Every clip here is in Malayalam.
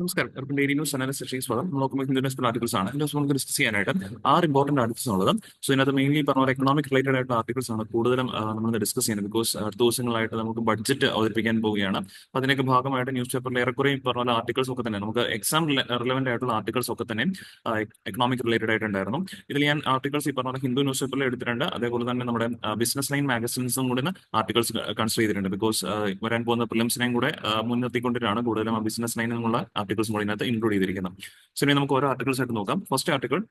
നമസ്കാരം. അർബൻ ഡെയിലി ന്യൂസ് അനാലിസിലേക്ക് സ്വാഗതം. നമ്മൾ ഹിന്ദു ന്യൂസ് ആർട്ടിക്കിൾസ് ആണ്. ഇതിന്റെ നമുക്ക് ഡിസ്കസ് ചെയ്യാനായിട്ട് 6 ഇമ്പോർട്ടന്റ് ആർട്ടിക്കിൾസ് ഉള്ളത്. സോ ഇതിനകത്ത് മെയിൻലി പറഞ്ഞ പോലെ എക്കണോമിക് റിലേറ്റഡ് ആയിട്ടുള്ള ആർട്ടിക്കിൾസ് ആണ് കൂടുതലും നമ്മൾ ഡിസ്കസ് ചെയ്യുന്നത്. ബിക്കോസ് അടുത്ത ദിവസങ്ങളായിട്ട് നമുക്ക് ബഡ്ജറ്റ് അവതരിപ്പിക്കാൻ പോവുകയാണ്. അപ്പൊ അതിനൊക്കെ ഭാഗമായിട്ട് ന്യൂസ് പേപ്പറിൽ ഏറെക്കുറെ പറഞ്ഞ പോലെ ആർട്ടിക്കിൾസ് ഒക്കെ തന്നെ നമുക്ക് എക്സാം റിലവന്റ് ആയിട്ടുള്ള ആർട്ടിക്കിൾസ് ഒക്കെ തന്നെ എക്കണോമിക് റിലേറ്റഡ് ആയിട്ടുണ്ടായിരുന്നു. ഇതിൽ ഞാൻ ആർട്ടിക്കിൾസ് ഈ പറഞ്ഞ ഹിന്ദു ന്യൂസ് പേപ്പറിൽ എടുത്തിട്ടുണ്ട്. അതേപോലെ തന്നെ നമ്മുടെ ബിസിനസ് ലൈൻ മാഗസിൻസും കൂടി ആർട്ടിക്കിൾസ് കൺസിഡർ ചെയ്തിട്ടുണ്ട്. ബിക്കോസ് വരാൻ പോകുന്ന പ്രിലിംസിനെയും കൂടെ മുൻനിർത്തിക്കൊണ്ടിട്ടാണ് കൂടുതലും ബിസിനസ് ലൈനിൽ നിന്നുള്ള ആർട്ടിക്കിൾസും കൂടി ഇതിനകത്ത് ഇൻക്ലൂഡ് ചെയ്തിരിക്കുന്നത്. സോ ഇനി നമുക്ക് ഓരോ ആർട്ടിക്കിൾസ് ആയിട്ട് നോക്കാം. ഫസ്റ്റ് ആർട്ടിക്കിൾ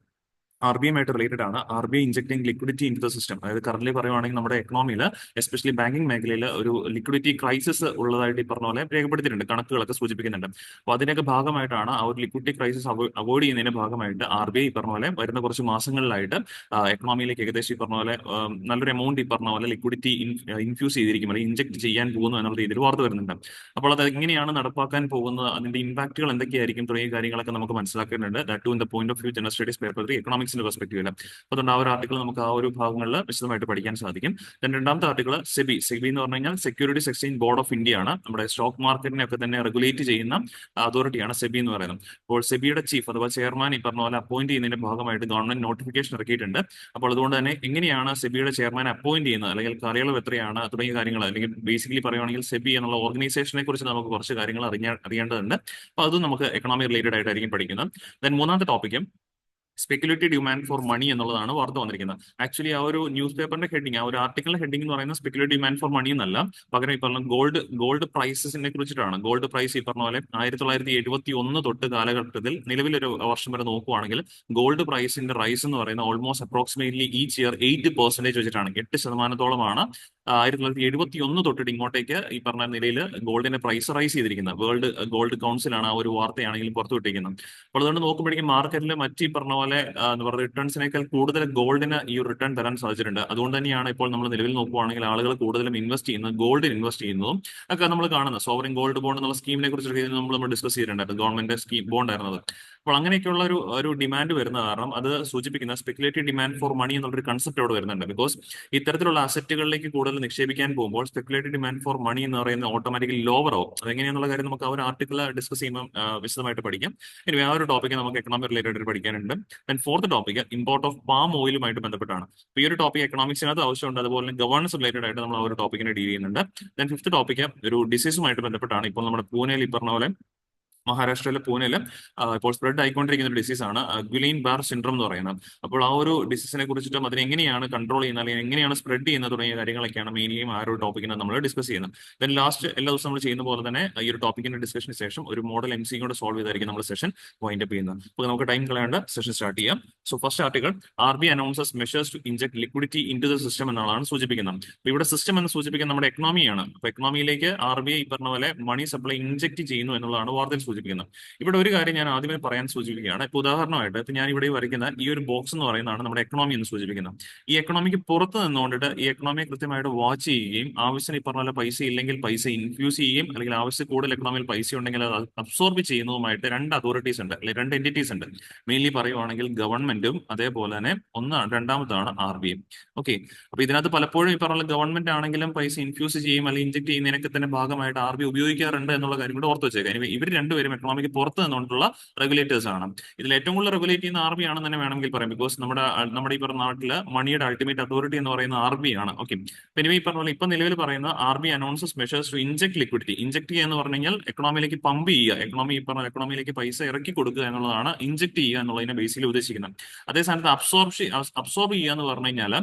RBI ആയിട്ട് റിലേറ്റഡ് ആണ്. RBI injecting liquidity in the system. അതായത് കറന്റ് പറയുവാണെങ്കിൽ നമ്മുടെ എക്കണോമിയിൽ എസ്പെഷ്യലി ബാങ്കിങ് മേഖലയിൽ ഒരു ലിക്വിഡിറ്റി ക്രൈസിസ് ഉള്ളതായിട്ട് ഈ പറഞ്ഞ പോലെ രേഖപ്പെടുത്തിയിട്ടുണ്ട്, കണക്കുകളൊക്കെ സൂചിപ്പിക്കുന്നുണ്ട്. അപ്പോൾ അതിനൊക്കെ ഭാഗമായിട്ടാണ് ആ ഒരു ലിക്വിഡിറ്റി ക്രൈസിസ് അവോയ്ഡ് ചെയ്യുന്നതിന്റെ ഭാഗമായിട്ട് RBI ഈ പറഞ്ഞ പോലെ വരുന്ന കുറച്ച് മാസങ്ങളിലായിട്ട് എക്കണോമിയിലേക്ക് ഏകദേശം ഈ പറഞ്ഞ പോലെ നല്ലൊരു എമൗണ്ട് ഈ പറഞ്ഞ പോലെ ലിക്വിഡിറ്റി ഇൻഫ്യൂസ് ചെയ്തിരിക്കും അല്ലെങ്കിൽ ഇൻജക്ട് ചെയ്യാൻ പോകുന്നു എന്നുള്ള രീതിയിൽ വാർത്ത വരുന്നുണ്ട്. അപ്പോൾ അത് എങ്ങനെയാണ് നടപ്പാക്കാൻ പോകുന്നത്, അതിന്റെ ഇമ്പാക്റ്റുകൾ എന്തൊക്കെയായിരിക്കും തുടങ്ങിയ കാര്യങ്ങളൊക്കെ നമുക്ക് മനസ്സിലാക്കേണ്ടതുണ്ട്. That too in the point of view general studies paper 3 എക്കണോമിക്സിന്റെ പെർസ്പെക്റ്റീവിൽ. അതുകൊണ്ട് ആ ഒരു ആർട്ടിക്കിൾ നമുക്ക് ആ ഒരു ഭാഗങ്ങളിൽ വിശദമായിട്ട് പഠിക്കാൻ സാധിക്കും. രണ്ടാമത്തെ ആർട്ടിക്കിൾ സെബി എന്ന് പറഞ്ഞു കഴിഞ്ഞാൽ securities exchange board of India ആണ്. നമ്മുടെ സ്റ്റോക്ക് മാർക്കറ്റിനെ ഒക്കെ തന്നെ റെഗുലേറ്റ് ചെയ്യുന്ന അതോറിറ്റിയാണ് സെബി എന്ന് പറയുന്നത്. അപ്പോൾ സെബിയുടെ ചീഫ് അഥവാ ചെയർമാൻ ഈ പറഞ്ഞ പോലെ അപ്പോയിന്റ് ചെയ്യുന്നതിന്റെ ഭാഗമായിട്ട് ഗവൺമെന്റ് നോട്ടിഫിക്കേഷൻ ഇറക്കിയിട്ടുണ്ട്. അപ്പോൾ അതുകൊണ്ട് തന്നെ എങ്ങനെയാണ് സെബിയുടെ ചെയർമാനെ അപ്പോയിന്റ് ചെയ്യുന്നത്, അല്ലെങ്കിൽ കാലയളവ് എത്രയാണ് തുടങ്ങിയ കാര്യങ്ങൾ, അല്ലെങ്കിൽ ബേസിക്കലി പറയുകയാണെങ്കിൽ സെബി എന്നുള്ള ഓർഗനൈസേഷനെ കുറിച്ച് നമുക്ക് കുറച്ച് കാര്യങ്ങൾ അറിയേണ്ടതുണ്ട്. അപ്പോൾ അതും നമുക്ക് എക്കണോമിക് റിലേറ്റഡ് ആയിട്ടായിരിക്കും പഠിക്കുന്നത്. ദെൻ മൂന്നാമത്തെ ടോപ്പിക്കും സ്പെക്കുലേറ്റീവ് ഡിമാൻഡ് ഫോർ മണി എന്നുള്ളതാണ് വാർത്ത വന്നിരിക്കുന്നത്. ആക്ച്വലി ആ ഒരു ന്യൂസ് പേപ്പറിന്റെ ഹെഡിങ്, ആ ഒരു ആർട്ടിക്കിളിന്റെ ഹെഡിങ് എന്ന് പറയുന്നത് സ്പെക്കുലേറ്റീവ് ഡിമാൻഡ് ഫോർ മണി എന്നല്ല, പകരം ഈ പറഞ്ഞ ഗോൾഡ് പ്രൈസസിനെ കുറിച്ചിട്ടാണ്. ഗോൾഡ് പ്രൈസ് ഈ പറഞ്ഞ പോലെ 1971 തൊട്ട് കാലഘട്ടത്തിൽ നിലവിലൊരു വർഷം വരെ നോക്കുവാണെങ്കിൽ ഗോൾഡ് പ്രൈസിന്റെ റൈസ് എന്ന് പറയുന്നത് ഓൾമോസ്റ്റ് അപ്രോക്സിമേറ്റ്ലി ഈച്ച് ഇയർ 8% വെച്ചിട്ടാണ്, 8%. 1971 തൊട്ടിട്ട് ഇങ്ങോട്ടേക്ക് ഈ പറഞ്ഞ നിലയിൽ ഗോൾഡിന്റെ പ്രൈസ് റൈസ് ചെയ്തിരിക്കുന്നത്. വേൾഡ് ഗോൾഡ് കൗൺസിലാണ് ആ ഒരു വാർത്തയാണെങ്കിലും പുറത്തുവിട്ടിരിക്കുന്നത്. അപ്പോൾ അതുകൊണ്ട് നോക്കുമ്പോഴേക്കും മാർക്കറ്റിൽ മറ്റ് ഈ പറഞ്ഞ പോലെ എന്താ പറയുക റിട്ടേൺസിനേക്കാൾ കൂടുതൽ ഗോൾഡിന് ഈ ഒരു റിട്ടേൺ തരാൻ സാധിച്ചിട്ടുണ്ട്. അതുകൊണ്ട് തന്നെയാണ് ഇപ്പോൾ നമ്മൾ നിലവിൽ നോക്കുവാണെങ്കിൽ ആളുകൾ കൂടുതലും ഇൻവെസ്റ്റ് ചെയ്യുന്നത് ഗോൾഡിൽ ഇൻവെസ്റ്റ് ചെയ്യുന്നതും ഒക്കെ നമ്മൾ കാണുന്നത്. സോവറിൻ ഗോൾഡ് ബോണ്ട് എന്നുള്ള സ്കീമിനെ കുറിച്ചൊക്കെ നമ്മൾ ഡിസ്കസ് ചെയ്തിട്ടുണ്ടായിരുന്നു. ഗവൺമെന്റ് സ്കീം ബോണ്ട് ആയിരുന്നത്. അപ്പോൾ അങ്ങനെയൊക്കെയുള്ള ഒരു ഡിമാൻഡ് വരുന്ന കാരണം അത് സൂചിപ്പിക്കുന്ന സ്പെക്കുലേറ്റീവ് ഡിമാൻഡ് ഫോർ മണി എന്നുള്ളൊരു കൺസെപ്റ്റ് അവിടെ വരുന്നുണ്ട്. ബിക്കോസ് ഇത്തരത്തിലുള്ള അസറ്റുകളിലേക്ക് കൂടുതൽ നിക്ഷേപിക്കാൻ പോകുമ്പോൾ സ്പെക്കുലേറ്റീവ് ഡിമാൻഡ് ഫോർ മണി എന്ന് പറയുന്നത് ഓട്ടോമാറ്റിക്കലി ലോവർ ആവും. അതെങ്ങനെയാണെന്നുള്ള കാര്യം നമുക്ക് ആ ഒരു ആർട്ടിക്കിൾ ഡിസ്കസ് ചെയ്യുമ്പോൾ വിശദമായിട്ട് പഠിക്കാം. ഇനി ആ ഒരു ടോപ്പിക്ക് നമുക്ക് എക്കണോമിക് റിലേറ്റഡ് പഠിക്കാനുണ്ട്. Then fourth topic import of palm ഓയിലുമായിട്ട് ബന്ധപ്പെട്ടാണ്. ഈ ഒരു ടോപ്പിക് എക്കണോമിക്സിനകത്ത് ആവശ്യമുണ്ട്, അതുപോലെ തന്നെ ഗവേണൻസ് റിലേറ്റഡ് ആയിട്ട് നമ്മൾ ആ ഒരു ടോപ്പിക്കിനെ ഡീൽ ചെയ്യുന്നുണ്ട്. ദെൻ ഫിഫ്ത്ത് ടോപ്പിക്ക് ഒരു ഡിസീസുമായിട്ട് ബന്ധപ്പെട്ടാണ്. ഇപ്പോൾ നമ്മുടെ പൂനെയിൽ ഈ പറഞ്ഞ പോലെ മഹാരാഷ്ട്രയിലെ പൂനെയിൽ ഇപ്പോൾ സ്പ്രെഡ് ആയിക്കൊണ്ടിരിക്കുന്ന ഒരു ഡിസീസാണ് ഗുലൈൻ ബാർ സിൻഡ്രോം എന്ന് പറയുന്നത്. അപ്പോൾ ആ ഒരു ഡിസീസിനെ കുറിച്ചിട്ടും അതിനെങ്ങനെയാണ് കൺട്രോൾ ചെയ്യുന്നത്, അല്ലെങ്കിൽ എങ്ങനെയാണ് സ്പ്രെഡ് ചെയ്യുന്നത് തുടങ്ങിയ കാര്യങ്ങളൊക്കെയാണ് മെയിനിയും ആ ഒരു ടോപ്പിക്കിനെ നമ്മൾ ഡിസ്കസ് ചെയ്യുന്നത്. ദെൻ ലാസ്റ്റ് എല്ലാ ദിവസവും നമ്മൾ ചെയ്യുന്ന പോലെ തന്നെ ഈ ഒരു ടോപ്പിക്കിന്റെ ഡിസ്കഷന് ശേഷം ഒരു മോഡൽ MC കൂടെ സോൾവ് ചെയ്തായിരിക്കും നമ്മൾ സെഷൻ വൈൻഡ് അപ്പ് ചെയ്യുന്നത്. അപ്പോൾ നമുക്ക് ടൈം കളയാണ്ട് സെഷൻ സ്റ്റാർട്ട് ചെയ്യാം. So first article RBI announces measures to inject liquidity into the system എന്നുള്ളതാണ് സൂചിപ്പിക്കുന്നത്. അപ്പോൾ ഇവിടെ സിസ്റ്റം എന്ന് സൂചിപ്പിക്കുന്നത് നമ്മുടെ എക്കണോമിയാണ്. അപ്പോൾ എക്കണോമിയിലേക്ക് RBI ഈ പറഞ്ഞ പോലെ മണി സപ്ലൈ ഇൻജെക്ട് ചെയ്യുന്നു എന്നുള്ളതാണ് വാർത്തയിൽ സൂചിപ്പിക്കുന്നത്. ഇവിടെ ഒരു കാര്യം ഞാൻ ആദ്യമേ പറയാൻ സൂചിപ്പിക്കുകയാണ്. ഇപ്പൊ ഉദാഹരണമായിട്ട് ഇപ്പൊ ഞാൻ ഇവിടെ വരയ്ക്കുന്ന ഈ ഒരു ബോക്സ് എന്ന് പറയുന്നതാണ് നമ്മുടെ എക്കണോമി എന്ന് സൂചിപ്പിക്കുന്നത്. ഈ എക്കണോമിക്ക് പുറത്ത് നിന്നുകൊണ്ടിട്ട് ഈ എക്കണോമിയെ കൃത്യമായിട്ട് വാച്ച് ചെയ്യുകയും ആവശ്യത്തിന് ഈ പറഞ്ഞ പോലെ പൈസ ഇല്ലെങ്കിൽ പൈസ ഇൻഫ്യൂസ് ചെയ്യുകയും അല്ലെങ്കിൽ ആവശ്യം കൂടുതൽ എക്കണോമിയിൽ പൈസ ഉണ്ടെങ്കിൽ അത് അബ്സോർബ് ചെയ്യുന്നതുമായിട്ട് രണ്ട് അതോറിറ്റീസ് ഉണ്ട്, അല്ലെങ്കിൽ രണ്ട് എന്റിറ്റീസ് ഉണ്ട്. മെയിൻലി പറയുവാണെങ്കിൽ ഗവൺമെന്റും അതേപോലെ തന്നെ രണ്ടാമതാണ് RBI. ഓക്കെ, അപ്പൊ ഇതിനകത്ത് പലപ്പോഴും ഈ പറഞ്ഞ ഗവൺമെന്റ് ആണെങ്കിലും പൈസ ഇൻഫ്യൂസ് ചെയ്യും അല്ലെങ്കിൽ ഇൻജെക്ട് ചെയ്യുന്നതിനൊക്കെ തന്നെ ഭാഗമായിട്ട് RBI ഉപയോഗിക്കാറുണ്ട് എന്നുള്ള കാര്യം കൂടെ ഓർത്ത് വെച്ചേക്കാം. ഇവർ രണ്ടുപേരും എക്കണോമിക്ക് പുറത്ത് നിന്നുകൊണ്ടുള്ള റെഗുലേറ്റേഴ്സ് ആണ്. ഇതിൽ ഏറ്റവും കൂടുതൽ റെഗുലേറ്റ് ചെയ്യുന്ന RBI ആണെന്ന് തന്നെ വേണമെങ്കിൽ പറയാം. ബിക്കോസ് നമ്മുടെ ഈ പറഞ്ഞ നാട്ടില് മണിയുടെ അൾട്ടിമേറ്റ് അതോറിറ്റി എന്ന് പറയുന്ന RBI ആണ്. ഓക്കെ, പിന്നെ ഈ പറഞ്ഞ പോലെ ഇപ്പൊ നിലവിൽ പറയുന്ന RBI announces measures to inject liquidity. Inject ചെയ്യുക എന്ന് പറഞ്ഞു കഴിഞ്ഞാൽ എക്കണോമിയിലേക്ക് പമ്പ് ചെയ്യുക, എക്കണോമിയിലേക്ക് പൈസ ഇറക്കി കൊടുക്കുക എന്നുള്ളതാണ് ഇൻജെക്ട് ചെയ്യുക എന്നുള്ളതിനെ ബേസിക്കലി ഉദ്ദേശിക്കുന്നത്. അതേ സ്ഥാനത്ത് അബ്സോർബ് ചെയ്യുക എന്ന് പറഞ്ഞു കഴിഞ്ഞാൽ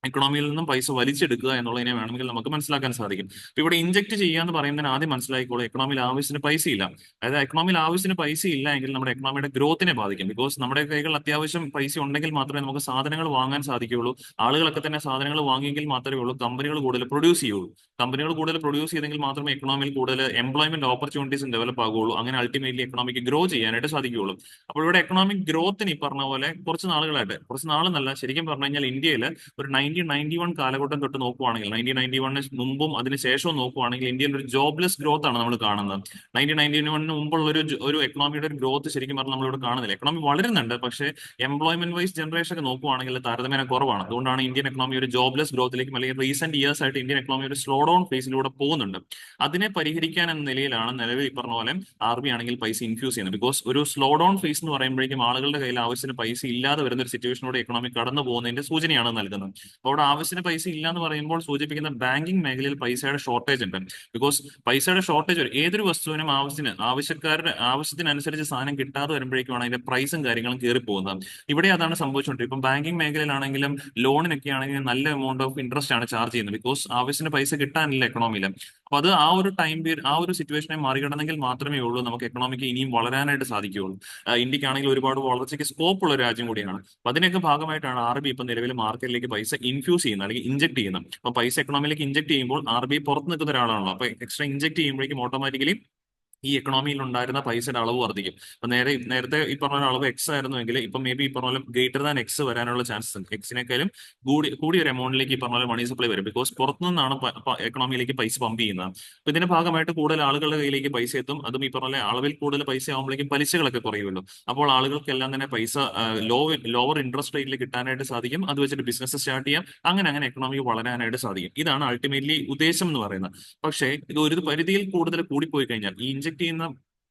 എക്കണോമിയിൽ നിന്നും പൈസ വലിച്ചെടുക്കുക എന്നുള്ളതിനെ വേണമെങ്കിൽ നമുക്ക് മനസ്സിലാക്കാൻ സാധിക്കും. ഇപ്പൊ ഇവിടെ ഇൻജെക്ട് ചെയ്യുക എന്ന് പറയുന്നതിന് ആദ്യം മനസ്സിലാക്കിക്കോളൂ, എക്കണോമിയിൽ ആവശ്യത്തിന് പൈസ ഇല്ല. അതായത് എക്കണോമിയിൽ ആവശ്യത്തിന് പൈസ ഇല്ല എങ്കിൽ നമ്മുടെ എക്കണോമിയുടെ ഗ്രോത്തിനെ ബാധിക്കും. ബിക്കോസ് നമ്മുടെ കൈകളിൽ അത്യാവശ്യം പൈസ ഉണ്ടെങ്കിൽ മാത്രമേ നമുക്ക് സാധനങ്ങൾ വാങ്ങാൻ സാധിക്കുകയുള്ളൂ. ആളുകളൊക്കെ തന്നെ സാധനങ്ങൾ വാങ്ങിയെങ്കിൽ മാത്രമേ ഉള്ളൂ കമ്പനികൾ കൂടുതൽ പ്രൊഡ്യൂസ് ചെയ്യുള്ളൂ. കമ്പനികൾ കൂടുതൽ പ്രൊഡ്യൂസ് ചെയ്തെങ്കിൽ മാത്രമേ എക്കണോമിയിൽ കൂടുതൽ എംപ്ലോയ്മെന്റ് ഓപ്പർച്യൂണിറ്റീസ് ഡെവലപ്പ് ആകുള്ളൂ. അങ്ങനെ അൾട്ടിമേറ്റ്ലി എക്കണോമിക്ക് ഗ്രോ ചെയ്യാനായിട്ട് സാധിക്കുകയുള്ളൂ. അപ്പോൾ ഇവിടെ എക്കണോമിക് ഗ്രോത്തിന് ഈ പറഞ്ഞ പോലെ കുറച്ച് നാളെന്നല്ല, ശരിക്കും പറഞ്ഞു കഴിഞ്ഞാൽ ഇന്ത്യയിൽ ഒരു 1991 കാലഘട്ടം തൊട്ട് നോക്കുവാണെങ്കിൽ 1991 മുമ്പും അതിനുശേഷവും നോക്കുവാണെങ്കിൽ ഇന്ത്യയിൽ ഒരു ജോബ്ലെസ് ഗ്രോത്ത് ആണ് നമ്മൾ കാണുന്നത്. 1991 മുമ്പുള്ള ഒരു എക്കണോമിയുടെ ഒരു ഗ്രോത്ത് ശരിക്കും പറഞ്ഞാൽ നമ്മളിവിടെ കാണുന്നില്ല. എക്കണോമി വളരുന്നുണ്ട്, പക്ഷേ എംപ്ലോയ്മെന്റ് വൈസ് ജനറേഷൻ ഒക്കെ നോക്കുവാണെങ്കിൽ താരതമ്യേന കുറവാണ്. അതുകൊണ്ടാണ് ഇന്ത്യൻ എക്കണോമി ഒരു ജോബ്ലെസ് ഗ്രോത്തിലേക്കും അല്ലെങ്കിൽ റീസെന്റ് ഇയേഴ്സ് ആയിട്ട് ഇന്ത്യൻ എക്കണോമി ഒരു സ്ലോ ഡൗൺ ഫേസിലൂടെ പോകുന്നുണ്ട്. അതിനെ പരിഹരിക്കാൻ എന്ന നിലയിലാണ് നിലവിൽ ഈ പറഞ്ഞ പോലെ RBI ആണെങ്കിൽ പൈസ ഇൻഫ്യൂസ് ചെയ്യുന്നത്. ബിക്കോസ് ഒരു സ്ലോ ഡൗൺ ഫേസ് എന്ന് പറയുമ്പോഴേക്കും ആളുകളുടെ കയ്യിൽ ആവശ്യത്തിന് പൈസ ഇല്ലാതെ വരുന്ന ഒരു സിറ്റുവേഷനോടെ എക്കണോമി കടന്നു പോകുന്നതിന്റെ സൂചനയാണ് നൽകുന്നത്. അപ്പോൾ അവിടെ ആവശ്യത്തിന് പൈസ ഇല്ല എന്ന് പറയുമ്പോൾ സൂചിപ്പിക്കുന്ന ബാങ്കിങ് മേഖലയിൽ പൈസയുടെ ഷോർട്ടേജ് ഉണ്ട്. ബിക്കോസ് പൈസയുടെ ഷോർട്ടേജ് വരും. ഏതൊരു വസ്തുവിനും ആവശ്യക്കാരുടെ ആവശ്യത്തിനനുസരിച്ച് സാധനം കിട്ടാതെ വരുമ്പോഴേക്കുമാണ് അതിന്റെ പ്രൈസും കാര്യങ്ങളും കയറി പോകുന്നത്. ഇവിടെ അതാണ് സംഭവിച്ചുകൊണ്ടിരിക്കുന്നത്. ഇപ്പം ബാങ്കിങ് മേഖലയിലാണെങ്കിലും ലോണിനൊക്കെ ആണെങ്കിലും നല്ല എമൗണ്ട് ഓഫ് ഇൻട്രസ്റ്റ് ആണ് ചാർജ് ചെയ്യുന്നത്. ബിക്കോസ് ആവശ്യത്തിന് പൈസ കിട്ടാനില്ല എക്കണോമിയിൽ. അപ്പൊ അത് ആ ഒരു ടൈം പീരീഡ്, ആ ഒരു സിറ്റുവേഷനെ മറികടന്നെങ്കിൽ മാത്രമേ ഉള്ളൂ നമുക്ക് എക്കണോമിക്ക് ഇനിയും വളരാനായിട്ട് സാധിക്കുകയുള്ളൂ. ഇന്ത്യക്കാണെങ്കിൽ ഒരുപാട് വളർച്ചയ്ക്ക് സ്കോപ്പ് ഉള്ള ഒരു രാജ്യം കൂടിയാണ്. അപ്പൊ അതിനൊക്കെ ഭാഗമായിട്ടാണ് RBI ഇപ്പൊ നിലവിൽ മാർക്കറ്റിലേക്ക് പൈസ ഇൻഫ്യൂസ് ചെയ്യുന്നത്, അല്ലെങ്കിൽ ഇഞ്ചക്ട് ചെയ്യുന്നത്. അപ്പൊ പൈസ എക്കണോമിയിലേക്ക് ഇഞ്ചക്ട് ചെയ്യുമ്പോൾ RBI പുറത്ത് നിൽക്കുന്ന ഒരാളാണല്ലോ. അപ്പൊ എക്സ്ട്രാ ഇഞ്ചക്ട് ചെയ്യുമ്പോഴേക്കും ഓട്ടോമാറ്റിക്കലി ഈ എക്കണോമിയിൽ ഉണ്ടായിരുന്ന പൈസയുടെ അളവ് വർദ്ധിക്കും. അപ്പൊ നേരത്തെ ഈ പറഞ്ഞ അളവ് എക്സ് ആയിരുന്നുവെങ്കിൽ ഇപ്പൊ മേ ബി ഈ പറഞ്ഞ പോലെ ഗ്രേറ്റർ ദാൻ എക്സ് വരാനുള്ള ചാൻസസ് ഉണ്ട്. എക്സിനേക്കാളും കൂടിയ ഒരു എമൗണ്ടിലേക്ക് ഈ പറഞ്ഞ പോലെ മണി സപ്ലൈ വരും. ബിക്കോസ് പുറത്തുനിന്നാണ് എക്കണോമിയിലേക്ക് പൈസ പമ്പ് ചെയ്യുന്നത്. അപ്പൊ ഇതിന്റെ ഭാഗമായിട്ട് കൂടുതൽ ആളുകളുടെ കയ്യിലേക്ക് പൈസ എത്തും. അതും ഈ പറഞ്ഞ പോലെ അളവിൽ കൂടുതൽ പൈസ ആകുമ്പോഴേക്കും പലിശകളൊക്കെ കുറയുമല്ലോ. അപ്പോൾ ആളുകൾക്കെല്ലാം തന്നെ പൈസ ലോവർ ഇൻട്രസ്റ്റ് റേറ്റിൽ കിട്ടാനായിട്ട് സാധിക്കും. അത് വെച്ചിട്ട് ബിസിനസ് സ്റ്റാർട്ട് ചെയ്യാം. അങ്ങനെ എക്കണോമി വളരാനായിട്ട് സാധിക്കും. ഇതാണ് അൾട്ടിമേറ്റ്ലി ഉദ്ദേശം എന്ന് പറയുന്നത്. പക്ഷേ ഇത് ഒരു പരിധിയിൽ കൂടുതൽ കൂടിപ്പോയി കഴിഞ്ഞാൽ ഈ ഇഞ്ചക്ട് ചെയ്യുന്ന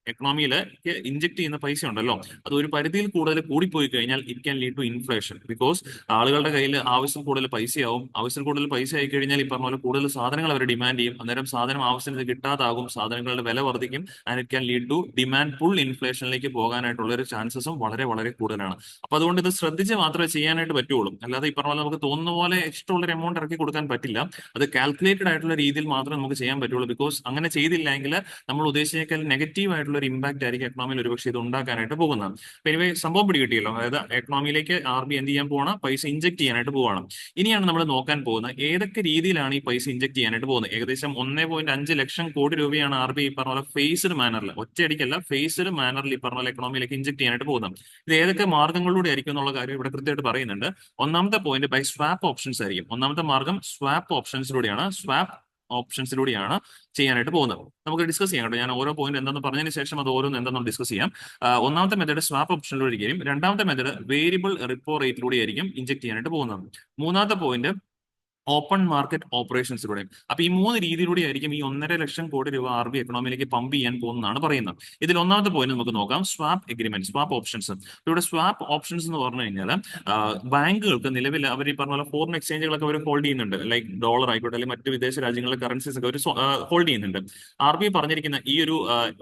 എക്കണോമിയിലേക്ക് ഇഞ്ചക്ട് ചെയ്യുന്ന പൈസ ഉണ്ടല്ലോ, അത് ഒരു പരിധിയിൽ കൂടുതൽ കൂടിപ്പോയി കഴിഞ്ഞാൽ it can lead to inflation. Because ആളുകളുടെ കയ്യിൽ ആവശ്യം കൂടുതൽ പൈസയാവും. ആവശ്യം കൂടുതൽ പൈസ ആയി കഴിഞ്ഞാൽ ഈ പറഞ്ഞ പോലെ കൂടുതൽ സാധനങ്ങൾ അവർ ഡിമാൻഡ് ചെയ്യും. അന്നേരം സാധനം ആവശ്യത്തിന് കിട്ടാതാകും, സാധനങ്ങളുടെ വില വർദ്ധിക്കും. And it can lead to demand pull ഇൻഫ്ലേഷനിലേക്ക് പോകാനായിട്ടുള്ള ഒരു ചാൻസസും വളരെ വളരെ കൂടുതലാണ്. അപ്പൊ അതുകൊണ്ട് ഇത് ശ്രദ്ധിച്ച് മാത്രമേ ചെയ്യാനായിട്ട് പറ്റുള്ളൂ. അല്ലാതെ ഈ പറഞ്ഞ പോലെ നമുക്ക് തോന്നുന്ന പോലെ ഇഷ്ടമുള്ള ഒരു എമൗണ്ട് ഇറക്കി കൊടുക്കാൻ പറ്റില്ല. അത് കാൽക്കുലേറ്റഡ് ആയിട്ടുള്ള രീതിയിൽ മാത്രമേ നമുക്ക് ചെയ്യാൻ പറ്റുള്ളൂ. ബിക്കോസ് അങ്ങനെ ചെയ്തില്ലെങ്കിൽ നമ്മൾ ഉദ്ദേശിച്ചേക്കാൾ നെഗറ്റീവ് ആയിട്ടുള്ള ഒരു ഇമ്പാക്ട് ആയിരിക്കും എക്കണോമിയിൽ ഒരുപക്ഷെ ഇത് ഉണ്ടാക്കാനായിട്ട് പോകുന്നത്. എനിവേ സംഭവം പിടികിട്ടിയല്ലോ. അതായത് എക്കണോമിയിലേക്ക് RBI എന്ത് ചെയ്യാൻ പോവാണ്? പൈസ ഇഞ്ചക്ട് ചെയ്യാനായിട്ട് പോവാണ്. ഇനിയാണ് നമ്മൾ നോക്കാൻ പോകുന്നത് ഏതൊക്കെ രീതിയിലാണ് ഈ പൈസ ഇഞ്ചക്ട് ചെയ്യാനായിട്ട് പോകുന്നത്. ഏകദേശം 1.5 ലക്ഷം കോടി രൂപയാണ് RBI ഈ പറഞ്ഞ പോലെ ഫേസ്ഡ് മാനറിൽ, ഒറ്റയടിക്കല്ല ഫേസ്ഡ് മാനറിൽ ഈ പറഞ്ഞ പോലെ എക്കണോമിയിലേക്ക് ഇഞ്ചക്ട് ചെയ്യാനായിട്ട് പോകുന്നത്. ഇത് ഏതൊക്കെ മാർഗങ്ങളിലൂടെ ആയിരിക്കും എന്നുള്ള കാര്യം ഇവിടെ കൃത്യമായിട്ട് പറയുന്നുണ്ട്. ഒന്നാമത്തെ പോയിന്റ് ബൈ സ്വാപ്പ് ഓപ്ഷൻസ് ആയിരിക്കും. ഒന്നാമത്തെ മാർഗം സ്വാപ്പ് ഓപ്ഷൻസിലൂടെയാണ് ചെയ്യാനായിട്ട് പോകുന്നത്. നമുക്ക് ഡിസ്കസ് ചെയ്യാം കേട്ടോ. ഞാൻ ഓരോ പോയിന്റ് എന്താണെന്ന് പറഞ്ഞതിന് ശേഷം അത് ഓരോന്ന് എന്താണെന്ന് ഡിസ്കസ് ചെയ്യാം. ഒന്നാമത്തെ മെത്തേഡ് സ്വാപ്പ് ഓപ്ഷനിലൂടെ ആയിരിക്കും. രണ്ടാമത്തെ മെത്തേഡ് വേരിയബിൾ റിപ്പോ റേറ്റിലൂടെ ആയിരിക്കും ഇഞ്ചക്ട് ചെയ്യാനായിട്ട് പോകുന്നത്. മൂന്നാമത്തെ പോയിന്റ് ഓപ്പൺ മാർക്കറ്റ് ഓപ്പറേഷൻസിലൂടെ. അപ്പൊ ഈ 3 രീതിയിലൂടെ ആയിരിക്കും ഈ 1.5 ലക്ഷം കോടി രൂപ RBI എക്കണോമിയിലേക്ക് പമ്പ് ചെയ്യാൻ പോകുന്നതാണ് പറയുന്നത്. ഇതിൽ ഒന്നാമത്തെ പോയിന്റ് നമുക്ക് നോക്കാം, സ്വാപ്പ് എഗ്രിമെന്റ്, സ്വാപ്പ് ഓപ്ഷൻസ്. ഇവിടെ സ്വാപ്പ് ഓപ്ഷൻസ് എന്ന് പറഞ്ഞു കഴിഞ്ഞാൽ ബാങ്കുകൾക്ക് നിലവിൽ അവർ ഈ പറഞ്ഞ പോലെ ഫോറിൻ എക്സ്ചേഞ്ചുകളൊക്കെ അവർ ഹോൾഡ് ചെയ്യുന്നുണ്ട്. ലൈക്ക് ഡോളർ ആയിക്കോട്ടെ, അല്ലെങ്കിൽ മറ്റ് വിദേശ രാജ്യങ്ങളിലെ കറൻസീസ് ഒക്കെ അവർ ഹോൾഡ് ചെയ്യുന്നുണ്ട്. RBI പറഞ്ഞിരിക്കുന്ന ഈ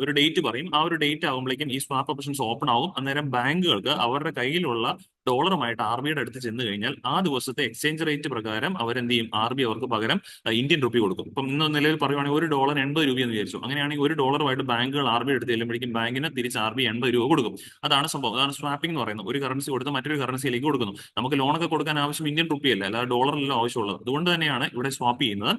ഒരു ഡേറ്റ് പറയും. ആ ഒരു ഡേറ്റ് ആകുമ്പോഴേക്കും ഈ സ്വാപ്പ് ഓപ്ഷൻസ് ഓപ്പൺ ആവും. അന്നേരം ബാങ്കുകൾക്ക് അവരുടെ കയ്യിലുള്ള ഡോളറുമായിട്ട് RBIയുടെ അടുത്ത് ചെന്ന് കഴിഞ്ഞാൽ ആ ദിവസത്തെ എക്സ്ചേഞ്ച് റേറ്റ് പ്രകാരം അവരെന്ത് ചെയ്യും? RBI അവർക്ക് പകരം ഇന്ത്യൻ റുപ്പി കൊടുക്കും. ഇപ്പം ഇന്ന് നിലവിൽ പറയുവാണെങ്കിൽ $1 80 രൂപ എന്ന് വിചാരിച്ചു. അങ്ങനെയാണെങ്കിൽ $1 ബാങ്കുകൾ RBI എടുത്ത് ചെല്ലുമ്പോഴേക്കും ബാങ്കിന് തിരിച്ച് RBI 80 രൂപ കൊടുക്കും. അതാണ് സംഭവം. അതാണ് സ്വാപ്പിംഗ് എന്ന് പറയുന്നത്. ഒരു കറൻസി കൊടുത്ത് മറ്റൊരു കറൻസിയിലേക്ക് കൊടുക്കുന്നു. നമുക്ക് ലോണൊക്കെ കൊടുക്കാൻ ആവശ്യം ഇന്ത്യൻ റുപ്പി അല്ല, അല്ലാതെ ഡോളറിലല്ല ആവശ്യമുള്ളത്. അതുകൊണ്ട് തന്നെയാണ് ഇവിടെ സ്വാപ്പ് ചെയ്യുന്നത്.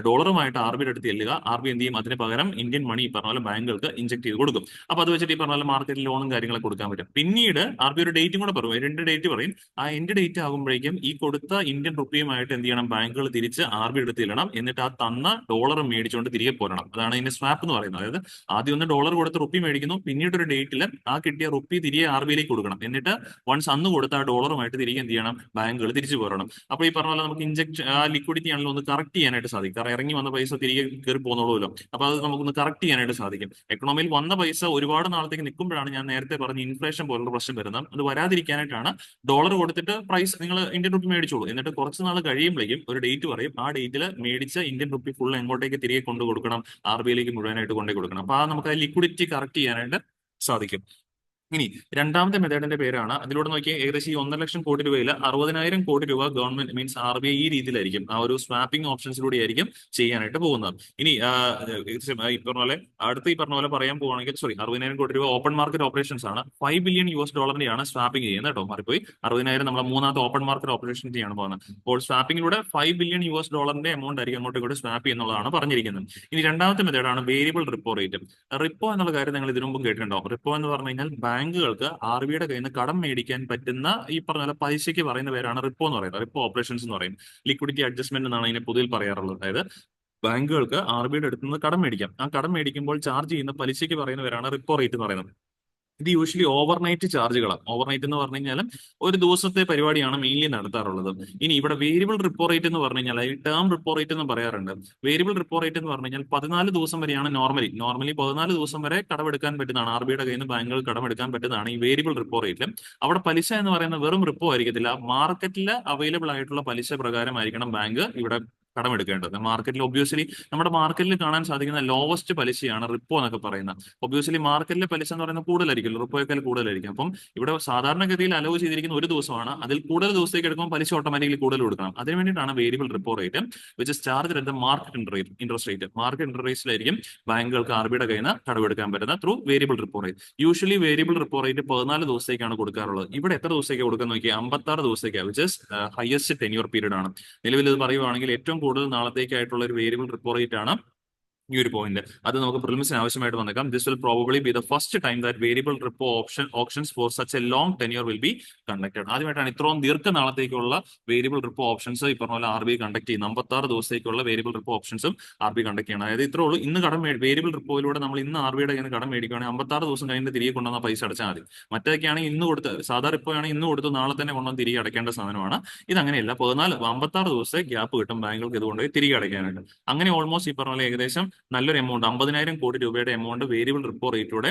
ഡോളറുമായിട്ട് RBIയുടെ അടുത്ത് ചെല്ലുക. RBI എന്ത് ചെയ്യും? അതിന് പകരം ഇന്ത്യൻ മണി ഈ പറഞ്ഞ പോലെ ബാങ്കുകൾക്ക് ഇഞ്ചക്ട് ചെയ്ത് കൊടുക്കും. അപ്പൊ അത് വെച്ചിട്ട് ഈ പറഞ്ഞ പോലെ മാർക്കറ്റിൽ ലോണും കാര്യങ്ങളൊക്കെ കൊടുക്കാൻ പറ്റും. പിന്നീട് RBI ഒരു ഡേറ്റും കൂടെ പറയും, 2 ഡേറ്റ് പറയും. ആ എൻഡ് ഡേറ്റ് ആകുമ്പോഴേക്കും ഈ കൊടുത്ത ഇന്ത്യൻ റുപ്പിയുമായിട്ട് എന്ത് ചെയ്യണം? ബാങ്കുകൾ തിരിച്ച് RBI എടുത്ത് ചെല്ലണം. എന്നിട്ട് ആ തന്ന ഡോളർ മേടിച്ചുകൊണ്ട് തിരികെ പോരണം. അതാണ് ഇതിന്റെ സ്വാപ്പ് എന്ന് പറയുന്നത്. അതായത് ആദ്യം ഒന്ന് ഡോളർ കൊടുത്ത് റുപ്പി മേടിക്കുന്നു, പിന്നീട് ഒരു ഡേറ്റിൽ ആ കിട്ടിയ റുപ്പി തിരികെ RBIയിലേക്ക് കൊടുക്കണം. എന്നിട്ട് വൺസ് അന്ന് കൊടുത്ത ആ ഡോളറുമായിട്ട് തിരികെ എന്ത് ചെയ്യണം? ബാങ്കുകൾ തിരിച്ചു പോരണം. അപ്പോൾ ഈ പറഞ്ഞ പോലെ നമുക്ക് ഇഞ്ചക്ട് ആ ലിക്വിഡിറ്റി ആണല്ലോ ഒന്ന് കറക്റ്റ് ചെയ്യാനായിട്ട് സാധിക്കും. കാരണം ഇറങ്ങി വന്ന പൈസ തിരികെ കയറി പോകുന്നുള്ളൂല്ലോ. അപ്പൊ അത് നമുക്കൊന്ന് കറക്റ്റ് ചെയ്യാനായിട്ട് സാധിക്കും. എക്കണോമിയിൽ വന്ന പൈസ ഒരുപാട് നാളത്തേക്ക് നിൽക്കുമ്പോഴാണ് ഞാൻ നേരത്തെ പറഞ്ഞ ഇൻഫ്ലേഷൻ പോലുള്ള പ്രശ്നം വരുന്നത്. അത് വരാതിരിക്കാനായിട്ടാണ് ഡോളർ കൊടുത്തിട്ട് പ്രൈസ് നിങ്ങൾ ഇന്ത്യൻ റുപ്പി മേടിച്ചോളൂ. എന്നിട്ട് കുറച്ച് നാൾ കഴിയുമ്പോഴേക്കും ഒരു ഡേറ്റ് പറയും. ആ ഡേറ്റിൽ മേടിച്ച ഇന്ത്യൻ റുപ്പി ഫുൾ എങ്ങോട്ടേക്ക് തിരികെ കൊണ്ടു കൊടുക്കണം? RBIയിലേക്ക് മുഴുവനായിട്ട് കൊണ്ടു കൊടുക്കണം. അപ്പൊ ആ നമുക്ക് ആ ലിക്വിഡിറ്റി കറക്റ്റ് ചെയ്യാനായിട്ട് സാധിക്കും. ഇനി രണ്ടാമത്തെ മെത്തേഡിന്റെ പേരാണ്, അതിലൂടെ നോക്കിയാൽ ഏകദേശം ഈ 1.5 ലക്ഷം കോടി രൂപയിൽ 60,000 കോടി രൂപ ഗവൺമെന്റ് മീൻസ് RBI ഈ രീതിയിലായിരിക്കും ആ ഒരു സ്വാപ്പിംഗ് ഓപ്ഷൻസിലൂടെ ആയിരിക്കും ചെയ്യാനായിട്ട് പോകുന്നത്. ഇനി ഈ പറഞ്ഞ പോലെ അടുത്ത് ഈ പറഞ്ഞ പോലെ പറയാൻ പോവുകയാണെങ്കിൽ 60,000 കോടി രൂപ ഓപ്പൺ മാർക്കറ്റ് ഓപ്പറേഷൻസ് ആണ്. $5 ബില്യൺ ആണ് സ്വാപ്പിംഗ് ചെയ്യുന്നത് കേട്ടോ. മാറിപ്പോയി 60,000 നമ്മളെ മൂന്നാമത്തെ ഓപ്പൺ മാർക്കറ്റ് ഓപ്പറേഷൻ ചെയ്യാണ് പോകുന്നത്. അപ്പോൾ സ്വാപ്പിംഗിലൂടെ $5 ബില്യൺ എമൗണ്ട് ആയിരിക്കും അങ്ങോട്ട് ഇങ്ങോട്ട് സ്വാപ്പ് ചെയ്യുന്നതാണ് പറഞ്ഞിരിക്കുന്നത്. ഇനി രണ്ടാമത്തെ മെത്തേഡാണ് വേരിയബിൾ റിപ്പോ റേറ്റ്. റിപ്പോ എന്നുള്ള കാര്യം നിങ്ങൾ ഇതിനു മുമ്പും കേട്ടിട്ടുണ്ടോ? റിപ്പോ എന്ന് പറഞ്ഞു കഴിഞ്ഞാൽ ബാങ്കുകൾക്ക് RBIയുടെ കയ്യിൽ നിന്ന് കടം മേടിക്കാൻ പറ്റുന്ന ഈ പറഞ്ഞ പോലെ പലിശയ്ക്ക് പറയുന്ന പേരാണ് റിപ്പോ എന്ന് പറയുന്നത്. റിപ്പോ ഓപ്പറേഷൻസ് എന്ന് പറയും. ലിക്വിഡിറ്റി അഡ്ജസ്റ്റ്മെന്റ് എന്നാണ് ഇതിനെ പൊതുവിൽ പറയാറുള്ളത്. അതായത് ബാങ്കുകൾക്ക് RBIയുടെ അടുത്ത് നിന്ന് കടം മേടിക്കാം. ആ കടം മേടിക്കുമ്പോൾ ചാർജ് ചെയ്യുന്ന പലിശയ്ക്ക് പറയുന്ന പേരാണ് റിപ്പോ റേറ്റ് എന്ന് പറയുന്നത്. ഇത് യൂഷ്വലി ഓവർനൈറ്റ് ചാർജുകളാണ്. ഓവർനൈറ്റ് എന്ന് പറഞ്ഞു കഴിഞ്ഞാൽ ഒരു ദിവസത്തെ പരിപാടിയാണ് മെയിൻലി നടത്താറുള്ളത്. ഇനി ഇവിടെ വേരിയബിൾ റിപ്പോ റേറ്റ് എന്ന് പറഞ്ഞു കഴിഞ്ഞാൽ ഈ ടേം റിപ്പോ റേറ്റ് എന്ന് പറയാറുണ്ട്. വേരിയബിൾ റിപ്പോ റേറ്റ് എന്ന് പറഞ്ഞു കഴിഞ്ഞാൽ 14 ദിവസം വരെയാണ് നോർമലി 14 ദിവസം വരെ കടമെടുക്കാൻ പറ്റുന്നതാണ്. ആർ ബിയുടെ കയ്യിൽ നിന്ന് ബാങ്കുകൾ കടമെടുക്കാൻ പറ്റുന്നതാണ് ഈ വേരിയബിൾ റിപ്പോ റേറ്റ്. അവിടെ പലിശ എന്ന് പറയുന്നത് വെറും റിപ്പോ ആയിരിക്കത്തില്ല, മാർക്കറ്റിൽ അവൈലബിൾ ആയിട്ടുള്ള പലിശ പ്രകാരമായിരിക്കണം ബാങ്ക് ഇവിടെ കടമെടുക്കേണ്ടത്. മാർക്കറ്റിൽ ഒബ്വിയസ്ലി നമ്മുടെ മാർക്കറ്റിൽ കാണാൻ സാധിക്കുന്ന ലോവസ്റ്റ് പലിശയാണ് റിപ്പോ എന്നൊക്കെ പറയുന്നത്. ഒബ്വിയസ്ലി മാർക്കറ്റിലെ പലിശ എന്ന് പറയുന്നത് കൂടുതലായിരിക്കും, റിപ്പോയേക്കാൾ കൂടുതലായിരിക്കും. അപ്പം ഇവിടെ സാധാരണഗതിയിൽ അലോ ചെയ്തിരിക്കുന്ന ഒരു ദിവസമാണ്, അതിൽ കൂടുതൽ ദിവസത്തേക്ക് എടുക്കുമ്പോൾ പലിശ ഓട്ടോമാറ്റിക്കലി കൂടുതൽ കൊടുക്കണം. അതിന് വേണ്ടിയിട്ടാണ് variable repo rate which is charge at the market interest rate. Market interest റേറ്റിലായിരിക്കും ബാങ്കുകൾക്ക് ആർ ബിയുടെ കയ്യിൽ നിന്ന് കടമെടുക്കാൻ പറ്റുന്ന through variable repo rate. Usually variable repo rate 14 ദിവസത്തേക്കാണ് കൊടുക്കാറുള്ളത്. ഇവിടെ എത്ര ദിവസത്തേക്ക് കൊടുക്കാൻ നോക്കിയാൽ 56 ദിവസത്തേക്കാണ്, which is highest tenure period ആണ്. നിലവിൽ ഇത് പറയുവാണെങ്കിൽ ഏറ്റവും കൂടുതൽ നാളത്തേക്കായിട്ടുള്ള ഒരു വേരിയബിൾ റിപ്പോ റേറ്റ് ആണ് ഈ ഒരു പോയിന്റ്. അത് നമുക്ക് പ്രിലിംസിന് ആവശ്യമായിട്ട് വന്നേക്കാം. This will probably B the first time that variable repo options for such A long tenure will be conducted. ആദ്യമായിട്ടാണ് ഇത്രയും ദീർഘനാളത്തേക്കുള്ള വേരിയബിൾ റിപ്പോ ഓപ്ഷൻസ് ഈ പറഞ്ഞ പോലെ ആർ ബി കണ്ടക്ട് ചെയ്യുന്നത്. 56 ദിവസത്തേക്കുള്ള വേരിയബിൾ റിപ്പോ ഓപ്ഷൻസും ആർ ബി കണ്ടക്ട് ചെയ്യണം. അതായത് ഇത്രേ ഉള്ളൂ. ഇന്ന് വേരിയബിൾ റിപ്പോയിലൂടെ നമ്മൾ ഇന്ന് ആർ ബിയുടെ കയ്യിൽ നിന്ന് കടം മേടിക്കുകയാണെങ്കിൽ 56 ദിവസം കഴിഞ്ഞ് തിരികെ കൊണ്ടുവന്ന പൈസ അടച്ചാൽ മതി. മറ്റേതൊക്കെയാണെങ്കിൽ ഇന്ന് കൊടുത്ത് സാധാരണ റിപ്പോ ആണെങ്കിൽ ഇന്ന് കൊടുത്ത് നാളെ തന്നെ കൊണ്ടുവന്ന് തിരികെ അടയ്ക്കേണ്ട സാധനമാണ്. ഇത് അങ്ങനെയല്ല, 56 ദിവസത്തെ ഗ്യാപ്പ് കിട്ടും ബാങ്കുകൾക്ക് ഇതുകൊണ്ട് തിരികെ അടയ്ക്കാനായിട്ട്. അങ്ങനെ ഓൾമോസ്റ്റ് ഈ പറഞ്ഞ പോലെ ഏകദേശം നല്ലൊരു എമൗണ്ട് 50,000 കോടി രൂപയുടെ എമൗണ്ട് വേരിയബിൾ റിപ്പോ റേറ്റോടെ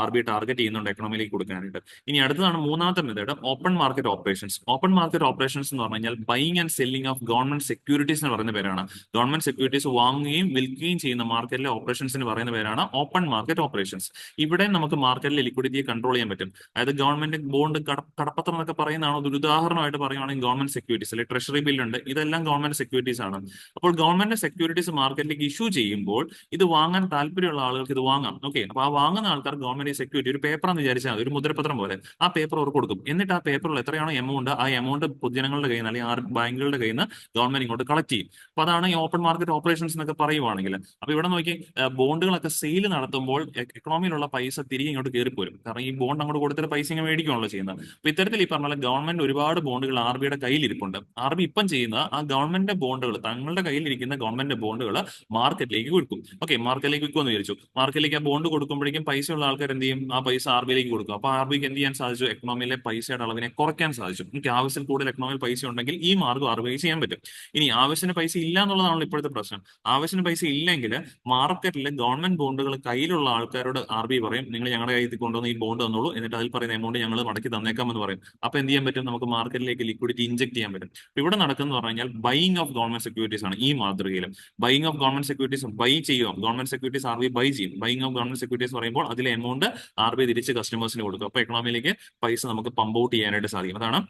ആർ ബി ടാർഗറ്റ് ചെയ്യുന്നുണ്ട് എക്കണോമിയിലേക്ക് കൊടുക്കാനായിട്ട്. ഇനി അടുത്തതാണ് മൂന്നാമത്തെ method, open market operations. Open market operations എന്ന് പറഞ്ഞു കഴിഞ്ഞാൽ buying and selling of government securities എന്ന് പറയുന്ന പേരാണ്. ഗവൺമെന്റ് സെക്യൂരിറ്റീസ് വാങ്ങുകയും വിൽക്കുകയും ചെയ്യുന്ന മാർക്കറ്റിലെ ഓപ്പറേഷൻസിന് പറയുന്ന പേരാണ് ഓപ്പൺ മാർക്കറ്റ് ഓപ്പറേഷൻസ്. ഇവിടെ നമുക്ക് മാർക്കറ്റിലെ ലിക്വിഡിറ്റിയെ കൺട്രോൾ ചെയ്യാൻ പറ്റും. അതായത് ഗവൺമെന്റ് ബോണ്ട് കടപ്പത്രം എന്നൊക്കെ പറയുന്നതാണ്. ഒരു ഉദാഹരണമായിട്ട് പറയുകയാണെങ്കിൽ ഗവൺമെന്റ് സെക്യൂരിറ്റീസ് അല്ലെങ്കിൽ ട്രഷറി ബില്ലുണ്ട്, ഇതെല്ലാം ഗവൺമെന്റ് സെക്യൂരിറ്റീസ് ആണ്. അപ്പോൾ ഗവൺമെന്റ് സെക്യൂരിറ്റീസ് മാർക്കറ്റിലേക്ക് ഇഷ്യൂ ചെയ്യുമ്പോൾ ഇത് വാങ്ങാൻ താല്പര്യമുള്ള ആളുകൾക്ക് ഇത് വാങ്ങാം. ഓക്കെ, അപ്പൊ ആ വാങ്ങുന്ന ആൾക്കാർ ഗവൺമെന്റ് സെക്യൂരിറ്റി ഒരു പേപ്പർ എന്ന് വിചാരിച്ചാൽ മതി, ഒരു മുദ്രപത്രം പോലെ ആ പേപ്പർ അവർക്ക് കൊടുക്കും. എന്നിട്ട് ആ പേപ്പറിൽ എത്രയാണോ എമൗണ്ട് ആ എമൗണ്ട് പൊതുജനങ്ങളുടെ കയ്യിൽ നിന്ന് അല്ലെങ്കിൽ ആ ബാങ്കുകളുടെ കയ്യിൽ നിന്ന് ഗവൺമെന്റ് ഇങ്ങോട്ട് കളക്ട് ചെയ്യും. അപ്പൊ അതാണ് ഈ ഓപ്പൺ മാർക്കറ്റ് ഓപ്പറേഷൻസ് എന്നൊക്കെ പറയുവാണെങ്കിൽ. അപ്പൊ ഇവിടെ നോക്കി ബോണ്ടുകളൊക്കെ സെയിൽ നടത്തുമ്പോൾ എക്കണോമിയിലുള്ള പൈസ തിരികെ ഇങ്ങോട്ട് കയറിപ്പോരും. കാരണം ഈ ബോണ്ട് അങ്ങോട്ട് കൊടുത്തിട്ട് പൈസ ഇങ്ങനെ മേടിക്കുകയാണല്ലോ ചെയ്യുന്നത്. അപ്പൊ ഇത്തരത്തിൽ ഈ പറഞ്ഞ ഗവൺമെന്റ് ഒരുപാട് ബോണ്ടുകൾ ആർ ബിയുടെ കയ്യിലിരിപ്പുണ്ട്. ആർ ബി ഇപ്പം ചെയ്യുന്ന ആ ഗവൺമെന്റ് ബോണ്ടുകൾ, തങ്ങളുടെ കയ്യിലിരിക്കുന്ന ഗവൺമെന്റ് ബോണ്ടുകൾ മാർക്കറ്റിലേക്ക് വിൽക്കും. ഓക്കെ, മാർക്കറ്റിലേക്ക് വിൽക്കുമെന്ന് വിചാരിച്ചു. മാർക്കറ്റിലേക്ക് ആ ബോണ്ട് കൊടുക്കുമ്പോഴേക്കും പൈസ ഉള്ള ആൾക്കാർ എന്ത് ചെയ്യും, ആ പൈസ ആർ ബിയിലേക്ക് കൊടുക്കും. അപ്പൊ ആർ ബിക്ക് എന്ത് ചെയ്യാൻ സാധിച്ചു, എക്കണോമിയിലെ പൈസയുടെ അളവിനെ കുറയ്ക്കാൻ സാധിച്ചു. എനിക്ക് ആവശ്യത്തിൽ കൂടുതൽ എക്കണോമിയിൽ പൈസ ഉണ്ടെങ്കിൽ ഈ മാർഗ്ഗം ആർ ബി ഐ ചെയ്യാൻ പറ്റും. ഇനി ആവശ്യത്തിന് പൈസ ഇല്ല എന്നുള്ളതാണല്ലോ ഇപ്പോഴത്തെ പ്രശ്നം. ആവശ്യത്തിന് പൈസ ഇല്ലെങ്കിൽ മാർക്കറ്റിൽ ഗവൺമെന്റ് ബോണ്ടുകൾ കയ്യിലുള്ള ആൾക്കാരോട് ആർ ബി പറയും, നിങ്ങൾ ഞങ്ങളുടെ കയ്യിൽ കൊണ്ടുവന്ന് ഈ ബോണ്ട് തന്നോളൂ, എന്നിട്ട് അതിൽ പറയുന്ന എമൗണ്ട് ഞങ്ങൾ മടക്കി തന്നേക്കാമെന്ന് പറയും. അപ്പൊ എന്ത് ചെയ്യാൻ പറ്റും, നമുക്ക് മാർക്കറ്റിലേക്ക് ലിക്വിഡിറ്റി ഇഞ്ചെക്ട് ചെയ്യാൻ പറ്റും. അപ്പൊ ഇവിടെ നടക്കുന്ന പറഞ്ഞു കഴിഞ്ഞാൽ ബൈയിങ് ഓഫ് ഗവൺമെന്റ് സെക്യൂരിറ്റീസ് ആണ്. ഈ മാതൃകയിലും buying of government securities buy ചെയ്യും, government securities R B buy ചെയ്യും. ബൈയിങ് ഓഫ് ഗവൺമെന്റ് സെക്യൂരിറ്റീസ് പറയുമ്പോൾ അതിലെ എമൗണ്ട് ആർ ബി തിരിച്ച് കസ്റ്റമേഴ്സിന് കൊടുക്കും. അപ്പൊ എക്കണോമിയിലേക്ക് പൈസ നമുക്ക് പമ്പ് ഔട്ട് ചെയ്യാനായിട്ട് സാധിക്കും. അതാണ്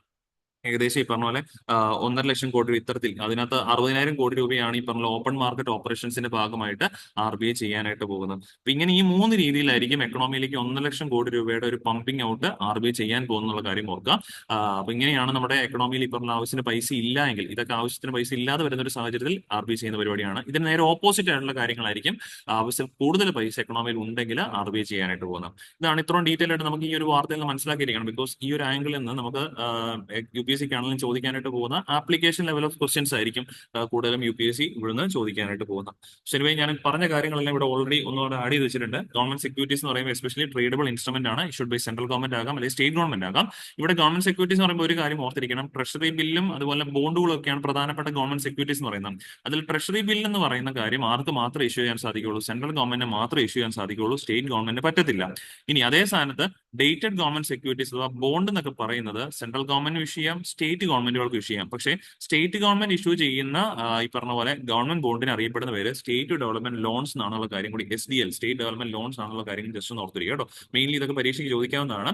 ഏകദേശം ഈ പറഞ്ഞ പോലെ 1.5 ലക്ഷം കോടി രൂപ ഇത്തരത്തിൽ. അതിനകത്ത് 60,000 കോടി രൂപയാണ് ഈ പറഞ്ഞ ഓപ്പൺ മാർക്കറ്റ് ഓപ്പറേഷൻസിന്റെ ഭാഗമായിട്ട് ആർ ബി ഐ ചെയ്യാനായിട്ട് പോകുന്നത്. അപ്പൊ ഇങ്ങനെ ഈ 3 രീതിയിലായിരിക്കും എക്കണോമിയിലേക്ക് 1.5 ലക്ഷം കോടി രൂപയുടെ ഒരു pumping out R B I ചെയ്യാൻ പോകുന്നുള്ള കാര്യം ഓർക്കുക. അപ്പൊ ഇങ്ങനെയാണ് നമ്മുടെ എക്കണോമിയിൽ ഈ പറഞ്ഞ ആവശ്യത്തിന് പൈസ ഇല്ല എങ്കിൽ, ഇതൊക്കെ ആവശ്യത്തിന് പൈസ ഇല്ലാതെ വരുന്ന ഒരു സാഹചര്യത്തിൽ ആർ ബി ഐ ചെയ്യുന്ന പരിപാടിയാണ്. ഇതിന് നേരെ ഓപ്പോസിറ്റ് ആയിട്ടുള്ള കാര്യങ്ങളായിരിക്കും ആവശ്യം കൂടുതൽ പൈസ എക്കണോമിയിൽ ഉണ്ടെങ്കിൽ ആർ ബി ഐ ചെയ്യാനായിട്ട് പോകുന്നത്. ഇതാണ് ഇത്രയും ഡീറ്റെയിൽ ആയിട്ട് നമുക്ക് ഈ ഒരു വാർത്തയിൽ നിന്ന് മനസ്സിലാക്കിയിരിക്കണം. ബിക്കോസ് ഈ ഒരു ആംഗിളിൽ നിന്ന് നമുക്ക് യു പി എസ് സിക്ക് ആണെങ്കിലും ചോദിക്കാനായിട്ട് പോകുന്ന ആപ്ലിക്കേഷൻ ലെവൽ ഓഫ് ക്വസ്റ്റ്യൻസ് ആയിരിക്കും കൂടുതലും യു പി എസ് സി ഇവിടുന്ന് ചോദിക്കാനായിട്ട് പോകുന്നത്. ശരിവേ ഞാൻ പറഞ്ഞ കാര്യങ്ങളെല്ലാം ഇവിടെ ഓൾറെഡി ഒന്നുകൂടെ ആഡ് ചെയ്ത് വെച്ചിട്ടുണ്ട്. ഗവൺമെന്റ് സെക്യൂരിറ്റീസ് എന്ന് പറയുമ്പോൾ എസ്പെഷ്യലി ട്രേഡബിൾ ഇൻസ്ട്രുമെന്റ് ആണ്. ഇഷ്യൂഡ് ബൈ സെൻട്രൽ ഗവൺമെന്റ് ആകാം അല്ലെങ്കിൽ സ്റ്റേറ്റ് ഗവൺമെന്റ് ആകാം. ഇവിടെ ഗവൺമെന്റ് സെക്യൂരിറ്റീസ് എന്ന് പറയുമ്പോൾ ഒരു കാര്യം ഓർത്തിരിക്കണം, ട്രഷറി ബില്ലും അതുപോലെ ബോണ്ടുകളും ഒക്കെയാണ് പ്രധാനപ്പെട്ട ഗവൺമെന്റ് സെക്യൂരിറ്റീസ് എന്ന് പറയുന്നത്. അതിൽ ട്രഷറി ബിൽ എന്ന് പറയുന്ന കാര്യം ആർക്ക് മാത്രമേ ഇഷ്യൂ ചെയ്യാൻ സാധിക്കുള്ളൂ, സെൻട്രൽ ഗവൺമെന്റിന് മാത്രമേ ഇഷ്യൂ ചെയ്യാൻ സാധിക്കുള്ളൂ, സ്റ്റേറ്റ് ഗവൺമെന്റിന് പറ്റത്തില്ല. ഇനി അതേ സ്ഥാനത്ത് ഡേറ്റഡ് ഗവൺമെന്റ് സെക്യൂരിറ്റീസ് അഥവാ ബോണ്ട് എന്നൊക്കെ പറയുന്നത് സെൻട്രൽ ഗവൺമെന്റ് ഇഷ്യൂ ചെയ്യാം, സ്റ്റേറ്റ് ഗവൺമെന്റുകൾക്ക് ഇഷ്യൂ ചെയ്യാം. പക്ഷേ സ്റ്റേറ്റ് ഗവൺമെന്റ് ഇഷ്യൂ ചെയ്യുന്ന ഈ പറഞ്ഞ പോലെ ഗവൺമെന്റ് ബോണ്ടിന് അറിയപ്പെടുന്ന പേര് സ്റ്റേറ്റ് ഡെവലപ്മെന്റ് ലോൺസ് എന്നാണുള്ള കാര്യം കൂടി, SDL സ്റ്റേറ്റ് ഡെവലപ്മെന്റ് ലോൺസ് ആണെന്നുള്ള കാര്യം ജസ്റ്റ് ഒന്ന് ഓർത്തിരിക്കുക കേട്ടോ. മെയിൻലി ഇതൊക്കെ പരീക്ഷയ്ക്ക് ചോദിക്കാവുന്നതാണ്.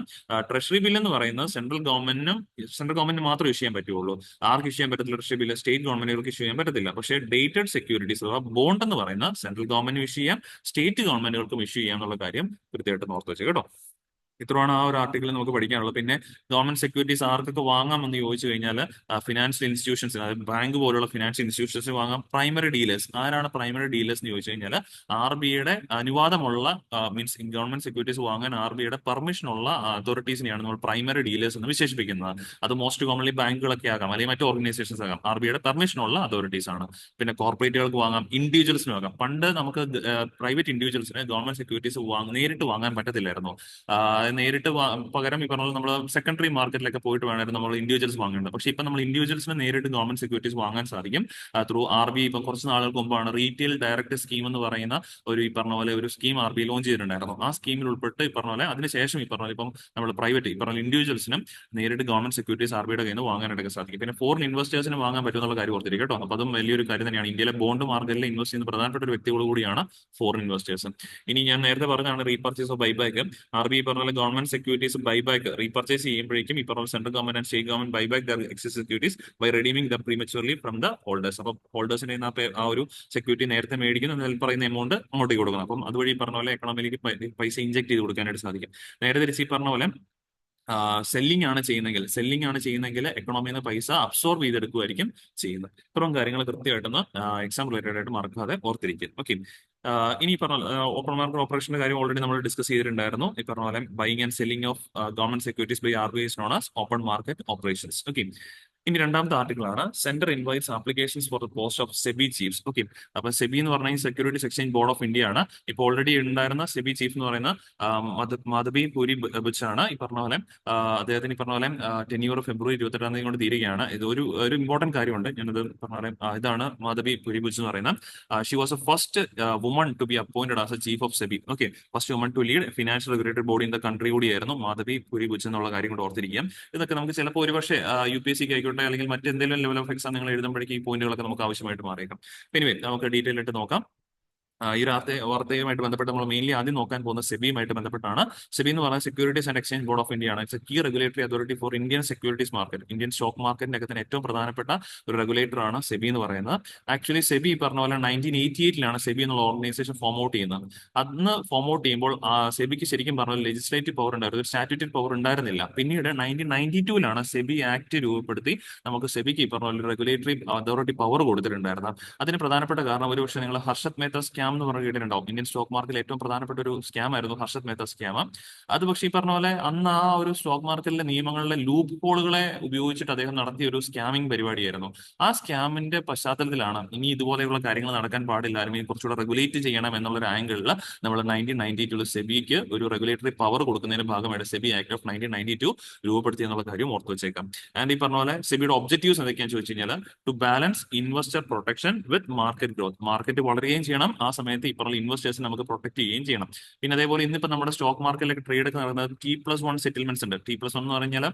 ട്രഷറി ബിൽ എന്ന് പറയുന്നത് സെൻട്രൽ ഗവൺമെന്റിന് മാത്രമേ ഇഷ്യൂ ചെയ്യാൻ പറ്റുള്ളൂ. ആർക്ക് ഇഷ്യൂ ചെയ്യാൻ പറ്റത്തില്ല ട്രഷറി ബിൽ, സ്റ്റേറ്റ് ഗവൺമെന്റുകൾക്ക് ഇഷ്യൂ ചെയ്യാൻ പറ്റത്തില്ല. പക്ഷേ ഡേറ്റഡ് സെക്യൂരിറ്റീസ് അഥവാ ബോണ്ട് എന്ന് പറയുന്ന സെൻട്രൽ ഗവൺമെന്റിന് ഇഷ്യൂ ചെയ്യാം, സ്റ്റേറ്റ് ഗവൺമെന്റുകൾക്കും ഇഷ്യൂ ചെയ്യാം എന്നുള്ള കാര്യം കൃത്യമായിട്ട് ഓർത്ത് വെച്ചു കേട്ടോ. ഇത്രയാണ് ആ ഒരു ആർട്ടിക്കിൾ നമുക്ക് പഠിക്കാനുള്ളത്. പിന്നെ ഗവൺമെന്റ് സെക്യൂരിറ്റീസ് ആർക്കൊക്കെ വാങ്ങാമെന്ന് ചോദിച്ചു കഴിഞ്ഞാൽ ഫിനാൻഷ്യൽ ഇൻസ്റ്റിറ്റ്യൂഷൻസിന്, അതായത് ബാങ്ക് പോലുള്ള ഫിനാൻഷ്യൽ ഇൻസ്റ്റിറ്റ്യൂഷൻസിന് വാങ്ങാം. പ്രൈമറി ഡീലേഴ്സ്, ആരാണ് പ്രൈമറി ഡീലേഴ്സ് എന്ന് ചോദിച്ചു കഴിഞ്ഞാൽ ആർ ബി ഐയുടെ അനുവാദമുള്ള മീൻസ് ഗവൺമെന്റ് സെക്യൂരിറ്റീസ് വാങ്ങാൻ ആർ ബി ഐയുടെ പെർമിഷൻ ഉള്ള അതോറിറ്റീസിനെയാണ് നമ്മൾ പ്രൈമറി ഡീലേഴ്സ് എന്ന് വിശേഷിപ്പിക്കുന്നത്. അത് മോസ്റ്റ് കോമൺലി ബാങ്കുകളൊക്കെ ആകാം അല്ലെങ്കിൽ മറ്റു ഓർഗനൈസേഷൻസ് ആകാം. ആർ ബി ഐയുടെ പെർമിഷൻ ഉള്ള അതോറിറ്റീസ് ആണ്. പിന്നെ കോർപ്പറേറ്റുകൾക്ക് വാങ്ങാം, ഇൻഡിവിജ്വൽസിന് വാങ്ങാം. പണ്ട് നമുക്ക് പ്രൈവറ്റ് ഇൻഡിവിജ്വൽസിന് ഗവൺമെന്റ് സെക്യൂരിറ്റീസ് നേരിട്ട് വാങ്ങാൻ പറ്റത്തില്ലായിരുന്നു. നേരിട്ട് പകരം ഈ പറഞ്ഞ നമ്മൾ സെക്കൻഡറി മാർക്കറ്റിലൊക്കെ പോയിട്ട് വേണമായിരുന്നു നമ്മൾ ഇൻഡിവിജ്വൽസ് വാങ്ങേണ്ടത്. പക്ഷേ ഇപ്പം നമ്മൾ ഇൻഡിവിജ്വൽസിന് നേരിട്ട് ഗവൺമെന്റ് സെക്യൂരിറ്റീസ് വാങ്ങാൻ സാധിക്കും ത്രൂ RBI. ഇപ്പം കുറച്ച് നാളുകൾക്ക് മുമ്പാണ് റീറ്റെയിൽ ഡയറക്ട് സ്കീം എന്ന് പറയുന്ന ഒരു ഈ പറഞ്ഞ പോലെ ഒരു സ്കീം RBI ലോഞ്ച് ചെയ്തിട്ടുണ്ടായിരുന്നു. ആ സ്കീമിൽ ഉൾപ്പെട്ട് ഈ പറഞ്ഞ പോലെ അതിനുശേഷം ഈ പറഞ്ഞ പോലെ ഇപ്പം നമ്മൾ പ്രൈവറ്റ് ഈ പറഞ്ഞ ഇൻഡിവിജ്വൽസിനും നേരിട്ട് ഗവൺമെന്റ് സെക്യൂരിറ്റീസ് RBIയുടെ കയ്യിൽ നിന്ന് വാങ്ങാനായിട്ട് സാധിക്കും. പിന്നെ ഫോറിൻ ഇൻവെസ്റ്റേഴ്സിന് വാങ്ങാൻ പറ്റുമെന്നുള്ള കാര്യം ഓർത്തിരിക്കും കേട്ടോ. അപ്പോൾ അതും വലിയൊരു കാര്യം തന്നെയാണ്. ഇന്ത്യയിലെ ബോണ്ട് മാർക്കറ്റിൽ ഇൻവെസ്റ്റ് ചെയ്യുന്ന പ്രധാനപ്പെട്ട ഒരു വ്യക്തികൾ കൂടിയാണ് ഫോറിൻ ഇൻവെസ്റ്റേഴ്സ്. ഇനി ഞാൻ നേരത്തെ പറഞ്ഞാണ് റീപർച്ചേസ് ഓഫ് ബൈബാക്ക്. RBI പറഞ്ഞ പോലെ ഗവൺമെന്റ് സെക്യൂരിറ്റീസ് ബൈബാക്ക് റീപർച്ചേസ് ചെയ്യുമ്പോഴേക്കും ഈ പറഞ്ഞ central government and state government buyback their എക്സിസ് securities by redeeming the prematurely from the holders. അപ്പോൾ ഹോൾഡേഴ്സിന്റെ ആ ഒരു സെക്യൂരിറ്റി നേരത്തെ മേടിക്കുന്നു, അതിൽ പറയുന്ന എമൗണ്ട് അങ്ങോട്ടേക്ക് കൊടുക്കണം. അപ്പം അതുവഴി പറഞ്ഞ പോലെ എക്കണോമിയിലേക്ക് പൈസ ഇഞ്ചക്ട് ചെയ്ത് കൊടുക്കാനായിട്ട് സാധിക്കും. നേരെ തിരിച്ച് ഈ പറഞ്ഞ പോലെ സെല്ലിംഗ് ആണ് ചെയ്യുന്നെങ്കിൽ എക്കണോമിയിൽ നിന്ന് പൈസ അബ്സോർബ് ചെയ്തെടുക്കുമായിരിക്കും ചെയ്യുന്നത്. ഇത്തരം കാര്യങ്ങൾ കൃത്യമായിട്ടൊന്ന് എക്സാം റിലേറ്റഡ് ആയിട്ട് മറക്കാതെ ഓർത്തിരിക്കും. ഓക്കെ, ഇനി പറഞ്ഞ ഓപ്പൺ മാർക്കറ്റ് ഓപ്പറേഷന്റെ കാര്യം ഓൾറെഡി നമ്മൾ ഡിസ്കസ് ചെയ്തിട്ടുണ്ടായിരുന്നു. ഈ പറഞ്ഞ പോലെ buying and selling of government securities by RBI is known as open market operations. Okay, ഇനി രണ്ടാമത്തെ ആർട്ടിക്കിൾ ആണ് centre invites applications for the post of SEBI chiefs. Okay, അപ്പൊ സെബി എന്ന് പറഞ്ഞാൽ securities exchange board of India ആണ്. ഇപ്പോൾ ഓൾറെഡി ഉണ്ടായിരുന്ന സെബി ചീഫ് എന്ന് പറയുന്ന മാധബി പുരി ബുച്ച് ആണ്. ഈ പറഞ്ഞ പോലെ അദ്ദേഹത്തിന് ഈ പറഞ്ഞ പോലെ ടെന്യൂർ ഫെബ്രുവരി 28 കൊണ്ട് തീരുകയാണ്. ഇത് ഒരു ഇമ്പോർട്ടന്റ് കാര്യമുണ്ട്, ഞാനത് പറഞ്ഞ പോലെ ഇതാണ് മാധബി പുരി ബുച്ച് എന്ന് പറയുന്നത്. She was a first woman to be appointed as a chief of SEBI. Okay, first woman to lead financial regulatory body in the country കൂടിയായിരുന്നു മാധബി പുരി ബുച്ച് എന്നുള്ള കാര്യം കൂടെ ഓർത്തിരിക്കാം. ഇതൊക്കെ നമുക്ക് ചിലപ്പോൾ ഒരുപക്ഷെ UPSC ആയിക്കോട്ടെ അല്ലെങ്കിൽ മറ്റെന്തെങ്കിലും ലെവൽ ഓഫ് എക്സാം നിങ്ങൾ എഴുതുമ്പോഴേക്കും ഈ പോയിന്റുകളൊക്കെ നമുക്ക് ആവശ്യമായിട്ട് മാറിയേക്കാം. എനിവേ നമുക്ക് ഡീറ്റെയിൽ ആയിട്ട് നോക്കാം. ഈ വാർത്തയുമായിട്ട് ബന്ധപ്പെട്ട് നമ്മൾ മെയിൻലി ആദ്യം നോക്കാൻ പോകുന്ന സെബിയുമായിട്ട് ബന്ധപ്പെട്ടാണ്. സെബി എന്ന് പറയുന്നത് securities and exchange board of India ആണ്. It's a key regulatory authority for Indian securities market. Indian stock മാർക്കറ്റിന്റെ ഒക്കെ തന്നെ ഏറ്റവും പ്രധാനപ്പെട്ട ഒരു റെഗുലേറ്റർ ആണ് സെബി എന്ന് പറയുന്നത്. ആക്ച്വലി സെബി പറഞ്ഞ പോലെ 1988 സെബി എന്നുള്ള ഓർഗനൈസേഷൻ ഫോം ഔട്ട് ചെയ്യുന്നത്. അന്ന് ഫോം ഔട്ട് ചെയ്യുമ്പോൾ സെബിക്ക് ശരിക്കും പറഞ്ഞാൽ ലെജിസ്ലേറ്റീവ് പവർ ഉണ്ടായിരുന്നു, ഒരു സ്റ്റാറ്റ്യൂട്ടറി പവർ ഉണ്ടായിരുന്നില്ല. പിന്നീട് 1992 സെബി ആക്ട് രൂപപ്പെടുത്തി നമുക്ക് സെബിക്ക് പറഞ്ഞ പോലെ റെഗുലേറ്ററി അതോറിറ്റി പവർ കൊടുത്തിട്ടുണ്ടായിരുന്നു. അതിന് പ്രധാനപ്പെട്ട കാരണം ഒരുപക്ഷെ നിങ്ങൾ ഹർഷത് മേത്ത സ്കാം എന്ന് പറഞ്ഞ കേട്ടിട്ടുണ്ടാവും. ഇന്ത്യൻ സ്റ്റോക്ക് മാർക്കറ്റിൽ ഏറ്റവും പ്രധാനപ്പെട്ട ഒരു സ്കാം ആയിരുന്നു ഹർഷത് മേത്ത സ്കാം. അത് പക്ഷേ ഈ പറഞ്ഞ പോലെ അന്ന് ആ ഒരു സ്റ്റോക്ക് മാർക്കറ്റിലെ നിയമങ്ങളിലെ ലൂപ്പ് ഹോളുകളെ ഉപയോഗിച്ചിട്ട് അദ്ദേഹം നടത്തിയ ഒരു സ്കാമിംഗ് പരിപാടിയായിരുന്നു. ആ സ്കാമിന്റെ പശ്ചാത്തലത്തിലാണ് ഇനി ഇതുപോലെയുള്ള കാര്യങ്ങൾ നടക്കാൻ പാടില്ല, അല്ലെങ്കിൽ കുറച്ചുകൂടെ റെഗുലേറ്റ് ചെയ്യണം എന്നുള്ളൊരു ആംഗിളിൽ നമ്മൾ 1992 സെബിക്ക് ഒരു റെഗുലേറ്ററി പവർ കൊടുക്കുന്നതിന്റെ ഭാഗമായിട്ട് സെബി ആക്ട് ഓഫ് 1992 രൂപപ്പെടുത്തി എന്നുള്ള കാര്യം ഓർത്ത് വെച്ചേക്കാം. ആൻഡ് ഈ പറഞ്ഞ പോലെ സെബിയുടെ ഒബ്ജക്റ്റീവ്സ് എന്തൊക്കെയാണെന്ന് ചോദിച്ചു കഴിഞ്ഞാൽ to balance investor protection with market growth. Market വളരുകയും ചെയ്യണം, ആ സമയത്ത് ഈ പറഞ്ഞ ഇൻവെസ്റ്റേഴ്സിനെ നമുക്ക് പ്രൊട്ടക്ട് ചെയ്യുകയും ചെയ്യണം. പിന്നെ അതേപോലെ ഇന്നിപ്പോൾ നമ്മുടെ സ്റ്റോക്ക് മാർക്കറ്റിലൊക്കെ ട്രേഡ് ഒക്കെ നടക്കുന്നത് T+1 സെറ്റിൽമെന്റ്സ് ഉണ്ട്. T+1 എന്ന് പറഞ്ഞാൽ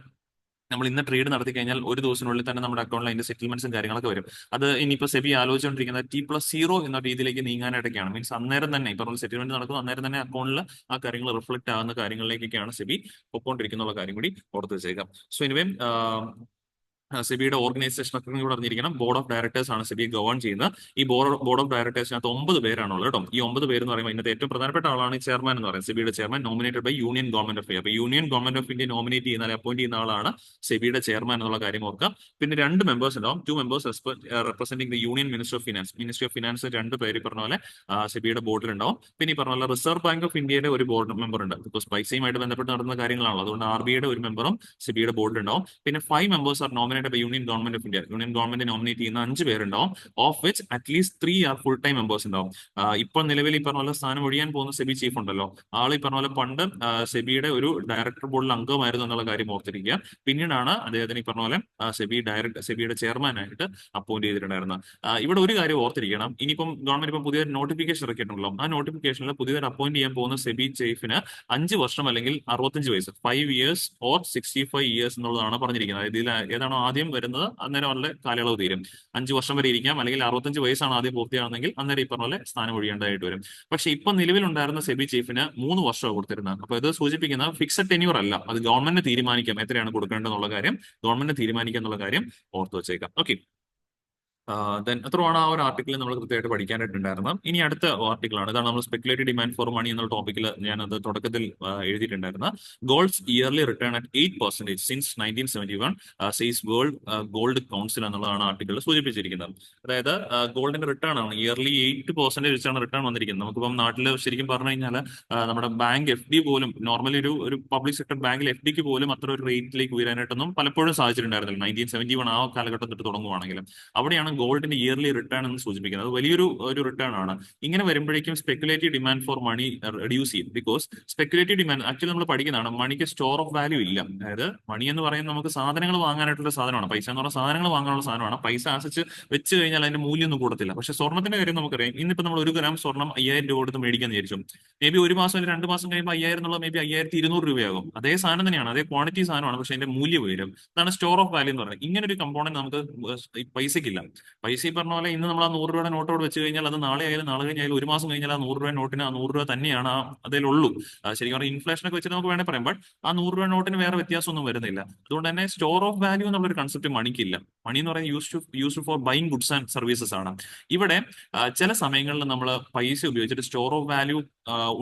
നമ്മൾ ഇന്ന് ട്രേഡ് നടത്തി കഴിഞ്ഞാൽ ഒരു ദിവസത്തിനുള്ളിൽ തന്നെ നമ്മുടെ അക്കൗണ്ടിൽ അതിന്റെ സെറ്റിൽമെന്റ്സും കാര്യങ്ങളൊക്കെ വരും. അത് ഇനിയിപ്പോൾ സെബി ആലോചിച്ചുകൊണ്ടിരിക്കുന്നത് T+0 എന്ന രീതിയിലേക്ക് നീങ്ങാനായിട്ടൊക്കെയാണ്. മീൻസ് അന്നേരം തന്നെ ഇപ്പോൾ സെറ്റിൽമെന്റ് നടക്കുന്നു, അന്നേരം തന്നെ അക്കൗണ്ടിൽ ആ കാര്യങ്ങൾ റിഫ്ലക്ട് ആകുന്ന കാര്യങ്ങളിലേക്കൊക്കെയാണ് സെബി പൊക്കോണ്ടിരിക്കുന്ന കാര്യം കൂടി ഓർത്ത് വെച്ചേക്കാം. സോ എനിവേ സെബിയുടെ ഓർഗനൈസേഷൻ ഒക്കെ കൂടെ അറിഞ്ഞിരിക്കണം. ബോർഡ് ഓഫ് ഡയറക്ടേഴ്സ് ആണ് സെബി ഗവേൺ ചെയ്യുന്നത്. ഈ ബോർഡ് ഓഫ് ഡയറക്ടേഴ്സിനകത്ത് 9 പേരാണുള്ളത് കേട്ടോ. ഈ 9 പേര് എന്ന് പറയുമ്പോൾ ഇതിനകത്ത് ഏറ്റവും പ്രധാനപ്പെട്ട ആളാണ് ഈ ചെയർമാൻ എന്ന് പറയുന്നത്. സെബിയുടെ chairman nominated by union government of India. അപ്പോൾ union government of India nominate ചെയ്യുന്ന അപ്പോയിന്റ് ചെയ്യുന്ന ആളാണ് സെബിയുടെ ചെയർമാൻ എന്നുള്ള കാര്യം ഓർക്കുക. പിന്നെ 2 മെമ്പേഴ്സ് ഉണ്ടാവും, 2 members representing the union minister of finance. Ministry of finance 2 പേര് പറഞ്ഞ പോലെ സെബിയുടെ ബോർഡിൽ ഉണ്ടാവും. പിന്നെ ഈ പറഞ്ഞ പോലെ റിസർവ് ബാങ്ക് ഓഫ് ഇന്ത്യയുടെ ഒരു ബോർഡ് മെമ്പർ ഉണ്ട്. ബിക്കോസ് പൈസയുമായിട്ട് ബന്ധപ്പെട്ട് നടന്ന കാര്യങ്ങളാണല്ലോ, അതുകൊണ്ട് RBIയുടെ ഒരു മെമ്പറും സെബിയുടെ ബോർഡിൽ ഉണ്ടാവും. പിന്നെ 5 members are nominated by union government of India. Union government nominate ചെയ്യുന്ന 5 പേരുണ്ടാവും. Of which at least 3 are full time members ഉണ്ടാവും. ഇപ്പോൾ നിലവിൽ ഈ പറഞ്ഞ പോലെ സ്ഥാനം ഒഴിയാൻ പോകുന്ന സെബി ചീഫ് ഉണ്ടല്ലോ, ആൾ ഈ പറഞ്ഞ പോലെ പണ്ട് സെബിയുടെ ഒരു ഡയറക്ടർ ബോർഡിൽ അംഗമായിരുന്നു എന്നുള്ള കാര്യം ഓർത്തിരിക്കുക. പിന്നീടാണ് അദ്ദേഹത്തിന് ഈ പറഞ്ഞ പോലെ സെബിയുടെ ചെയർമാനായിട്ട് അപ്പോയിന്റ് ചെയ്തിട്ടുണ്ടായിരുന്നത്. ഇവിടെ ഒരു കാര്യം ഓർത്തിരിക്കണം, ഇനിയിപ്പം ഗവൺമെന്റ് ഇപ്പം പുതിയ നോട്ടിഫിക്കേഷൻ ഇറക്കിയിട്ടുണ്ടല്ലോ, ആ നോട്ടിഫിക്കേഷനിൽ പുതിയതായി അപ്പോയിന്റ് ചെയ്യാൻ പോകുന്ന സെബി ചീഫിന് 5 വർഷം അല്ലെങ്കിൽ 65 വയസ്സ് 5 years or 65 years എന്നുള്ളതാണ് പറഞ്ഞിരിക്കുന്നത്. ഇതിൽ ഏതാണോ ആദ്യം വരുന്നത് അന്നേരം അവരുടെ കാലയളവ് തീരും. 5 വർഷം വരെ ഇരിക്കാം, അല്ലെങ്കിൽ 65 വയസ്സാണ് ആദ്യം പൂർത്തിയാണെങ്കിൽ അന്നേരം ഈ പറഞ്ഞ പോലെ സ്ഥാനം ഒഴിയേണ്ടതായിട്ട് വരും. പക്ഷെ ഇപ്പൊ നിലവിലുണ്ടായിരുന്ന സെബി ചീഫിന് 3 വർഷമാണ് കൊടുത്തിരുന്നത്. അപ്പൊ ഇത് സൂചിപ്പിക്കുന്ന ഫിക്സഡ് ടെന്യൂർ അല്ല, അത് ഗവൺമെന്റ് തീരുമാനിക്കാം എത്രയാണ് കൊടുക്കേണ്ടതെന്നുള്ള കാര്യം, ഗവൺമെന്റ് തീരുമാനിക്കുക എന്നുള്ള കാര്യം ഓർത്ത് വെച്ചേക്കാം. ഓക്കെ, അത്രയാണ് ആ ഒരു ആർട്ടിക്കിൾ നമ്മൾ കൃത്യമായിട്ട് പഠിക്കാനായിട്ടുണ്ടായിരുന്നത്. ഇനി അടുത്ത ആർട്ടിക്കിളാണ്, ഇതാണ് നമ്മൾ സ്പെക്കുലേറ്റീവ് ഡിമാൻഡ് ഫോർ മണി എന്നുള്ള ടോപ്പിക്കിൽ ഞാനത് തുടക്കത്തിൽ എഴുതിയിട്ടുണ്ടായിരുന്ന gold's yearly return at 8% since 1971 says world gold council എന്നുള്ളതാണ് ആർട്ടിക്കിൾ സൂചിപ്പിച്ചിരിക്കുന്നത്. അതായത് ഗോൾഡിന്റെ റിട്ടേൺ ആണ് ഇയർലി 8% വെച്ചാണ് റിട്ടേൺ വന്നിരിക്കുന്നത്. നമുക്കിപ്പം നാട്ടിൽ ശരിക്കും പറഞ്ഞു കഴിഞ്ഞാൽ നമ്മുടെ ബാങ്ക് FD പോലും നോർമലി ഒരു പബ്ലിക് സെക്ടർ ബാങ്കിൽ FDക്ക് പോലും അത്ര ഒരു റേറ്റിലേക്ക് ഉയരാനായിട്ടൊന്നും പലപ്പോഴും സാധിച്ചിട്ടുണ്ടായിരുന്നില്ല. 1971 ആ കാലഘട്ടം തൊട്ട് തുടങ്ങുവാണെങ്കിലും അവിടെയാണ് ഗോൾഡിന്റെ ഇയർലി റിട്ടേൺ എന്ന് സൂചിപ്പിക്കുന്നത്. അത് വലിയൊരു റിട്ടേൺ ആണ്. ഇങ്ങനെ വരുമ്പോഴേക്കും speculative demand for money reduce ചെയ്യും. ബിക്കോസ് സ്പെക്കുലേറ്റീവ് ഡിമാൻഡ് ആക്ച്വലി നമ്മൾ പഠിക്കുന്നതാണ്, മണിക്ക് സ്റ്റോർ ഓഫ് വാല്യൂ ഇല്ല. അതായത് മണി എന്ന് പറയുന്നത് നമുക്ക് സാധനങ്ങൾ വാങ്ങാനായിട്ടുള്ള സാധനമാണ്. പൈസ എന്ന് പറഞ്ഞാൽ സാധനങ്ങൾ വാങ്ങാനുള്ള സാധനമാണ്. പൈസ ആസിച്ച് വെച്ച് കഴിഞ്ഞാൽ അതിന്റെ മൂല്യം ഒന്നും കൂടത്തില്ല. പക്ഷെ സ്വർണ്ണത്തിന്റെ കാര്യം നമുക്കറിയാം. ഇന്നിപ്പോ നമ്മൾ 1 ഗ്രാം സ്വർണ്ണം 5000 രൂപ കൊടുത്ത് മേടിക്കാൻ വിചാരിച്ചു. മേ ബി 1 മാസം അല്ലെങ്കിൽ 2 മാസം കഴിയുമ്പോൾ 5000 എന്നുള്ള മേ ബി 5200 രൂപയാകും. അതേ സാധനം തന്നെയാണ്, അതേ ക്വാണ്ടിറ്റി സാധനമാണ്, പക്ഷെ അതിന്റെ മൂല്യം വരും. അതാണ് സ്റ്റോർ ഓഫ് വാല്യൂ എന്ന് പറയുന്നത്. ഇങ്ങനെ ഒരു കമ്പോണന്റ് നമുക്ക് ഈ പൈസക്കില്ല. പൈസ ഈ പറഞ്ഞ പോലെ ഇന്ന് നമ്മൾ ആ 100 രൂപയുടെ നോട്ടോട് വെച്ച് കഴിഞ്ഞാൽ അത് നാളെ ആയാലും നാളെ കഴിഞ്ഞാലും 1 മാസം കഴിഞ്ഞാൽ ആ 100 രൂപ നോട്ടിന് ആ 100 രൂപ തന്നെയാണ് അതിലുള്ളൂ. ശരിക്കും പറഞ്ഞാൽ ഇൻഫ്ലേഷനൊക്കെ വെച്ചിട്ട് നമുക്ക് വേണമെങ്കിൽ പറയാം. ബട്ട് ആ 100 രൂപ നോട്ടിന് വേറെ വ്യത്യാസമൊന്നും വരുന്നില്ല. അതുകൊണ്ട് തന്നെ സ്റ്റോർ ഓഫ് വാല്യൂ എന്നുള്ളൊരു കൺസെപ്റ്റ് മണിക്കില്ല. മണി എന്ന് പറയുന്നത് used for buying goods and services ആണ്. ഇവിടെ ചില സമയങ്ങളിൽ നമ്മൾ പൈസ ഉപയോഗിച്ചിട്ട് സ്റ്റോർ ഓഫ് വാല്യൂ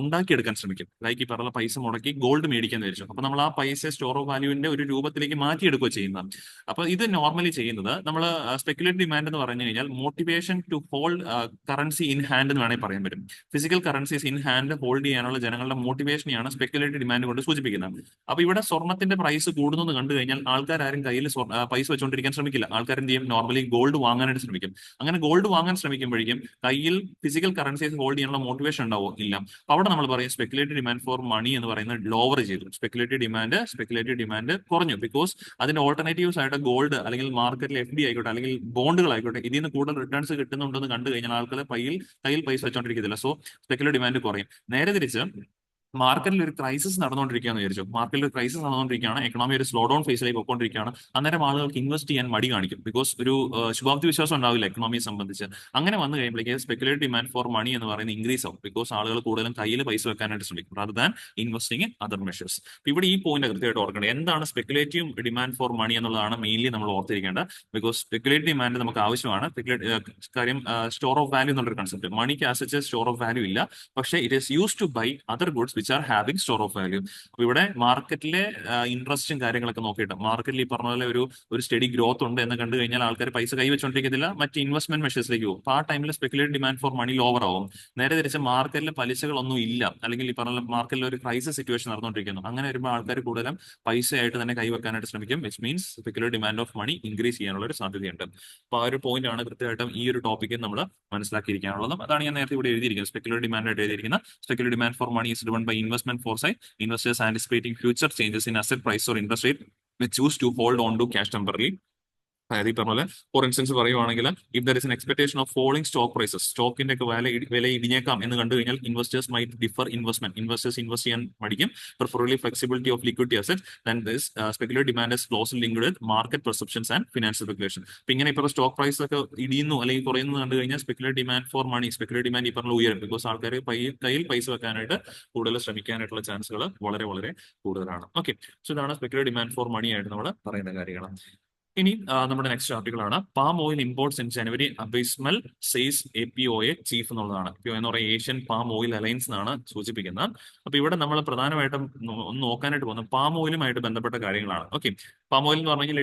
ഉണ്ടാക്കിയെടുക്കാൻ ശ്രമിക്കും. ലൈക്ക് ഈ പറഞ്ഞ പൈസ മുടക്കി ഗോൾഡ് മേടിക്കാൻ വിചാരിച്ചു. അപ്പൊ നമ്മൾ ആ പൈസ സ്റ്റോർ ഓഫ് വാല്യൂവിന്റെ ഒരു രൂപത്തിലേക്ക് മാറ്റിയെടുക്കുക ചെയ്യുന്നത്. അപ്പൊ ഇത് നോർമലി ചെയ്യുന്നത് നമ്മൾ സ്പെക്കുലേറ്റീവ് ഡിമാൻഡ് എന്ന് പറഞ്ഞു കഴിഞ്ഞാൽ motivation to hold currency in hand എന്ന് വേണമെങ്കിൽ പറയാൻ പറ്റും. Physical currencies in hand hold ചെയ്യാനുള്ള ജനങ്ങളുടെ മോട്ടിവേഷനെയാണ് സ്പെക്കുലേറ്റീവ് ഡിമാൻഡ് കൊണ്ട് സൂചിപ്പിക്കുന്നത്. അപ്പൊ ഇവിടെ സ്വർണ്ണത്തിന്റെ പ്രൈസ് കൂടുന്നു കണ്ടു കഴിഞ്ഞാൽ ആൾക്കാരും കയ്യിൽ പൈസ വെച്ചുകൊണ്ടിരിക്കാൻ ശ്രമിക്കില്ല. ആൾക്കാർ എന്ത് ചെയ്യും? നോർമലി ഗോൾഡ് വാങ്ങാനായിട്ട് ശ്രമിക്കും. അങ്ങനെ ഗോൾഡ് വാങ്ങാൻ ശ്രമിക്കുമ്പോഴേക്കും കയ്യിൽ ഫിസിക്കൽ കറൻസീസ് ഹോൾഡ് ചെയ്യാനുള്ള മോട്ടിവേഷൻ ഉണ്ടാവോ? ഇല്ല. അവിടെ നമ്മൾ പറയും സ്പെക്കുലേറ്റീവ് ഡിമാൻഡ് ഫോർ മണി എന്ന് പറയുന്നത് ലോവർ ചെയ്തു. സ്പെക്കുലേറ്റീവ് ഡിമാൻഡ് കുറഞ്ഞു. ബിക്കോസ് അതിന്റെ ഓൾട്ടർനേറ്റീവ്സ് ആയിട്ട് ഗോൾഡ് അല്ലെങ്കിൽ മാർക്കറ്റിൽ FD ആയിക്കോട്ടെ അല്ലെങ്കിൽ ബോണ്ടുകൾ ആയിക്കോട്ടെ, ഇതിൽ നിന്ന് കൂടുതൽ റിട്ടേൺസ് കിട്ടുന്നുണ്ടെന്ന് കണ്ടു കഴിഞ്ഞാൽ ആൾക്കാർ കയ്യിൽ പൈസ വെച്ചോണ്ടിരിക്കത്തില്ല. സോ സ്പെക്കുലേറ്റീവ് ഡിമാൻഡ് കുറയും. നേരെ തിരിച്ച് മാർക്കറ്റിൽ ഒരു ക്രൈസിസ് നടന്നുകൊണ്ടിരിക്കുകയെന്ന് വിചാരിച്ചു. മാർക്കറ്റിൽ ഒരു ക്രൈസിസ് നടന്നുകൊണ്ടിരിക്കുകയാണ്, എക്കണോമി ഒരു സ്ലോ ഡൗൺ ഫേസിലേക്ക് പോയിക്കൊണ്ടിരിക്കുകയാണ്. അന്നേരം ആളുകൾക്ക് ഇൻവെസ്റ്റ് ചെയ്യാൻ മടി കാണിക്കും. ബിക്കോസ് ഒരു ശുഭാപ്തി വിശ്വാസം ഉണ്ടാവില്ല എക്കണോമിയെ സംബന്ധിച്ച്. അങ്ങനെ വന്നു കഴിയുമ്പോഴേക്ക് സ്പെക്കുലേറ്റീവ് ഡിമാൻഡ് ഫോർ മണി എന്ന് പറയുന്നത് ഇൻക്രീസ് ആവും. ബിക്കോസ് ആളുകൾ കൂടുതലും കയ്യിൽ പൈസ വെക്കാനായിട്ട് ശ്രമിക്കും rather than investing in other measures. ഇവിടെ ഈ പോയിന്റ് കൃത്യമായിട്ട് ഓർക്കേണ്ടത് എന്താണ് സ്പെക്കുലേറ്റീവ് ഡിമാൻഡ് ഫോർ മണി എന്നുള്ളതാണ് മെയിൻലി നമ്മൾ ഓർത്തിരിക്കേണ്ടത്. ബിക്കോസ് സ്പെക്കുലേറ്റീവ് ഡിമാൻഡ് നമുക്ക് ആവശ്യമാണ്. കാര്യം സ്റ്റോർ ഓഫ് വാല്യൂ എന്നുള്ളൊരു കൺസെപ്റ്റ് മണിക്ക് ആസ് സ്റ്റോർ ഓഫ് വാല്യൂ ഇല്ല. പക്ഷേ it is use to buy other goods which are having store of value. അപ്പൊ ഇവിടെ മാർക്കറ്റിലെ ഇൻട്രസ്റ്റും കാര്യങ്ങളൊക്കെ നോക്കിയിട്ട് മാർക്കറ്റിൽ ഈ പറഞ്ഞ പോലെ ഒരു സ്റ്റഡി ഗ്രോത്ത് ഉണ്ട് എന്ന് കണ്ടു കഴിഞ്ഞാൽ ആൾക്കാർ പൈസ കൈവച്ചുകൊണ്ടിരിക്കത്തില്ല, മറ്റ് ഇൻവെസ്റ്റ്മെന്റ് മെഷേഴ്സിലേക്ക് പോകും. അപ്പൊ ആ ടൈമിൽ speculative demand for money lower ആവും. നേരെ തിരിച്ച് മാർക്കറ്റിൽ പലിശകളൊന്നും ഇല്ല അല്ലെങ്കിൽ ഈ പറഞ്ഞ മാർക്കറ്റിൽ ഒരു ക്രൈസിസ് സിറ്റുവേഷൻ നടന്നുകൊണ്ടിരിക്കുന്നു. അങ്ങനെ വരുമ്പോൾ ആൾക്കാർ കൂടുതലും പൈസയായിട്ട് തന്നെ കൈവെക്കാനായിട്ട് ശ്രമിക്കും. Which means speculative demand of money increase ചെയ്യാനുള്ള ഒരു സാധ്യതയുണ്ട്. അപ്പൊ ആ ഒരു പോയിന്റ് ആണ് കൃത്യമായിട്ടും ഈ ഒരു ടോപ്പിക്ക് നമ്മൾ മനസ്സിലാക്കിയിരിക്കാനുള്ളതും. അതാണ് ഞാൻ നേരത്തെ ഇവിടെ എഴുതിയിരിക്കുന്നത്. സ്പെക്കുലേറ്റീവ് ഡിമാൻഡ് ആയിട്ട് എഴുതിയിരിക്കുന്ന speculative demand for money is driven by investment foresight. Investors anticipating future changes in asset price or interest rate may choose to hold on to cash temporarily. അതായത് ഈ പറഞ്ഞ പോലെ ഫോർ ഇൻസ്റ്റൻസ് പറയുവാണെങ്കിൽ if there is an expectation of falling stock prices, സ്റ്റോക്കിന്റെ ഒക്കെ വില ഇടിഞ്ഞേക്കാം എന്ന് കണ്ടു കഴിഞ്ഞാൽ investors might defer investment. Investors invest ചെയ്യാൻ മടിക്കും. Preferably flexibility of liquidity asset than this speculative demand is closely linked with market perceptions and financial speculation. അപ്പൊ ഇങ്ങനെ ഇപ്പോൾ സ്റ്റോക്ക് പ്രൈസ് ഒക്കെ ഇടിയുന്നു അല്ലെങ്കിൽ കുറയുന്നു കണ്ടു കഴിഞ്ഞാൽ speculative demand for money, speculative demand ഈ പറഞ്ഞ ഉയരും. ബിക്കോസ് ആൾക്കാർ കയ്യിൽ പൈസ വെക്കാനായിട്ട് കൂടുതൽ ശ്രമിക്കാനായിട്ടുള്ള ചാൻസുകൾ വളരെ വളരെ കൂടുതലാണ്. ഓക്കെ, സോ ഇതാണ് സ്പെക്കുലേറ്റീവ് ഡിമാൻഡ് ഫോർ മണി ആയിട്ട് നമ്മൾ പറയുന്ന കാര്യങ്ങൾ. ഇനി നമ്മുടെ നെക്സ്റ്റ് ആർട്ടിക്കിളാണ് palm oil imports in January abysmal says APOA chief എന്നുള്ളതാണ്. APOA എന്ന് പറയുന്നത് ഏഷ്യൻ പാം ഓയിൽ അലയൻസ് എന്നാണ് സൂചിപ്പിക്കുന്നത്. അപ്പൊ ഇവിടെ നമ്മൾ പ്രധാനമായിട്ടും ഒന്ന് നോക്കാനായിട്ട് പോകുന്നത് പാം ഓയിലുമായിട്ട് ബന്ധപ്പെട്ട കാര്യങ്ങളാണ്. ഓക്കെ, പാം ഓയിൽ എന്ന് പറഞ്ഞാൽ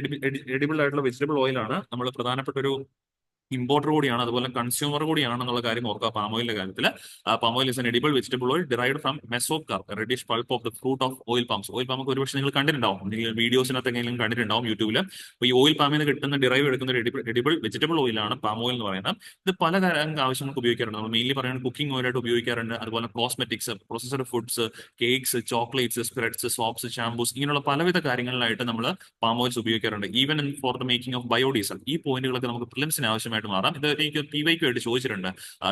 എഡിബിൾ ആയിട്ടുള്ള വെജിറ്റബിൾ ഓയിലാണ്. നമ്മൾ പ്രധാനപ്പെട്ട ഒരു ഇമ്പോർട്ടർ കൂടിയാണ്, അതുപോലെ കൺസ്യൂമർ കൂടിയാണ് എന്നുള്ള കാര്യം ഓർക്കുക. പാം ഓയിലിന്റെ കാര്യത്തിൽ palm oil is an edible vegetable oil derived from mesocarp, reddish pulp of the fruit of oil palms. Oil പാമ്പ് ഒരുപക്ഷെ നിങ്ങൾ കണ്ടിട്ടുണ്ടാവും, നിങ്ങൾ വീഡിയോസിനകത്തെങ്കിലും കണ്ടിട്ടുണ്ടാവും യൂട്യൂബിൽ. അപ്പോൾ ഈ ഓയിൽ പാമിൽ നിന്ന് കിട്ടുന്ന ഡിറൈവ് എടുക്കുന്ന ഒരു എഡിബിൾ വെജിറ്റബിൾ ഓയിലാണ് പാം ഓയിൽ എന്ന് പറയുന്നത്. ഇത് പല ആവശ്യങ്ങൾക്ക് ഉപയോഗിക്കാറുണ്ട്. നമ്മൾ മെയിൻലി പറയുന്നത് കുക്കിംഗ് ഓയിലായിട്ട് ഉപയോഗിക്കാറുണ്ട്. അതുപോലെ cosmetics, processed foods, cakes, chocolates, spreads, soaps, shampoos, ഇങ്ങനെയുള്ള പലവിധ കാര്യങ്ങളിലായിട്ട് നമ്മൾ പാം ഓയിൽസ് ഉപയോഗിക്കാറുണ്ട്. Even for the making of biodiesel. ഈ പോയിന്റുകളൊക്കെ നമുക്ക് പ്രിലിംസിന് ആവശ്യമായിട്ട് മാറാം. ഇത് എനിക്ക് PYQ ആയിട്ട് ചോദിച്ചിട്ടുണ്ട്.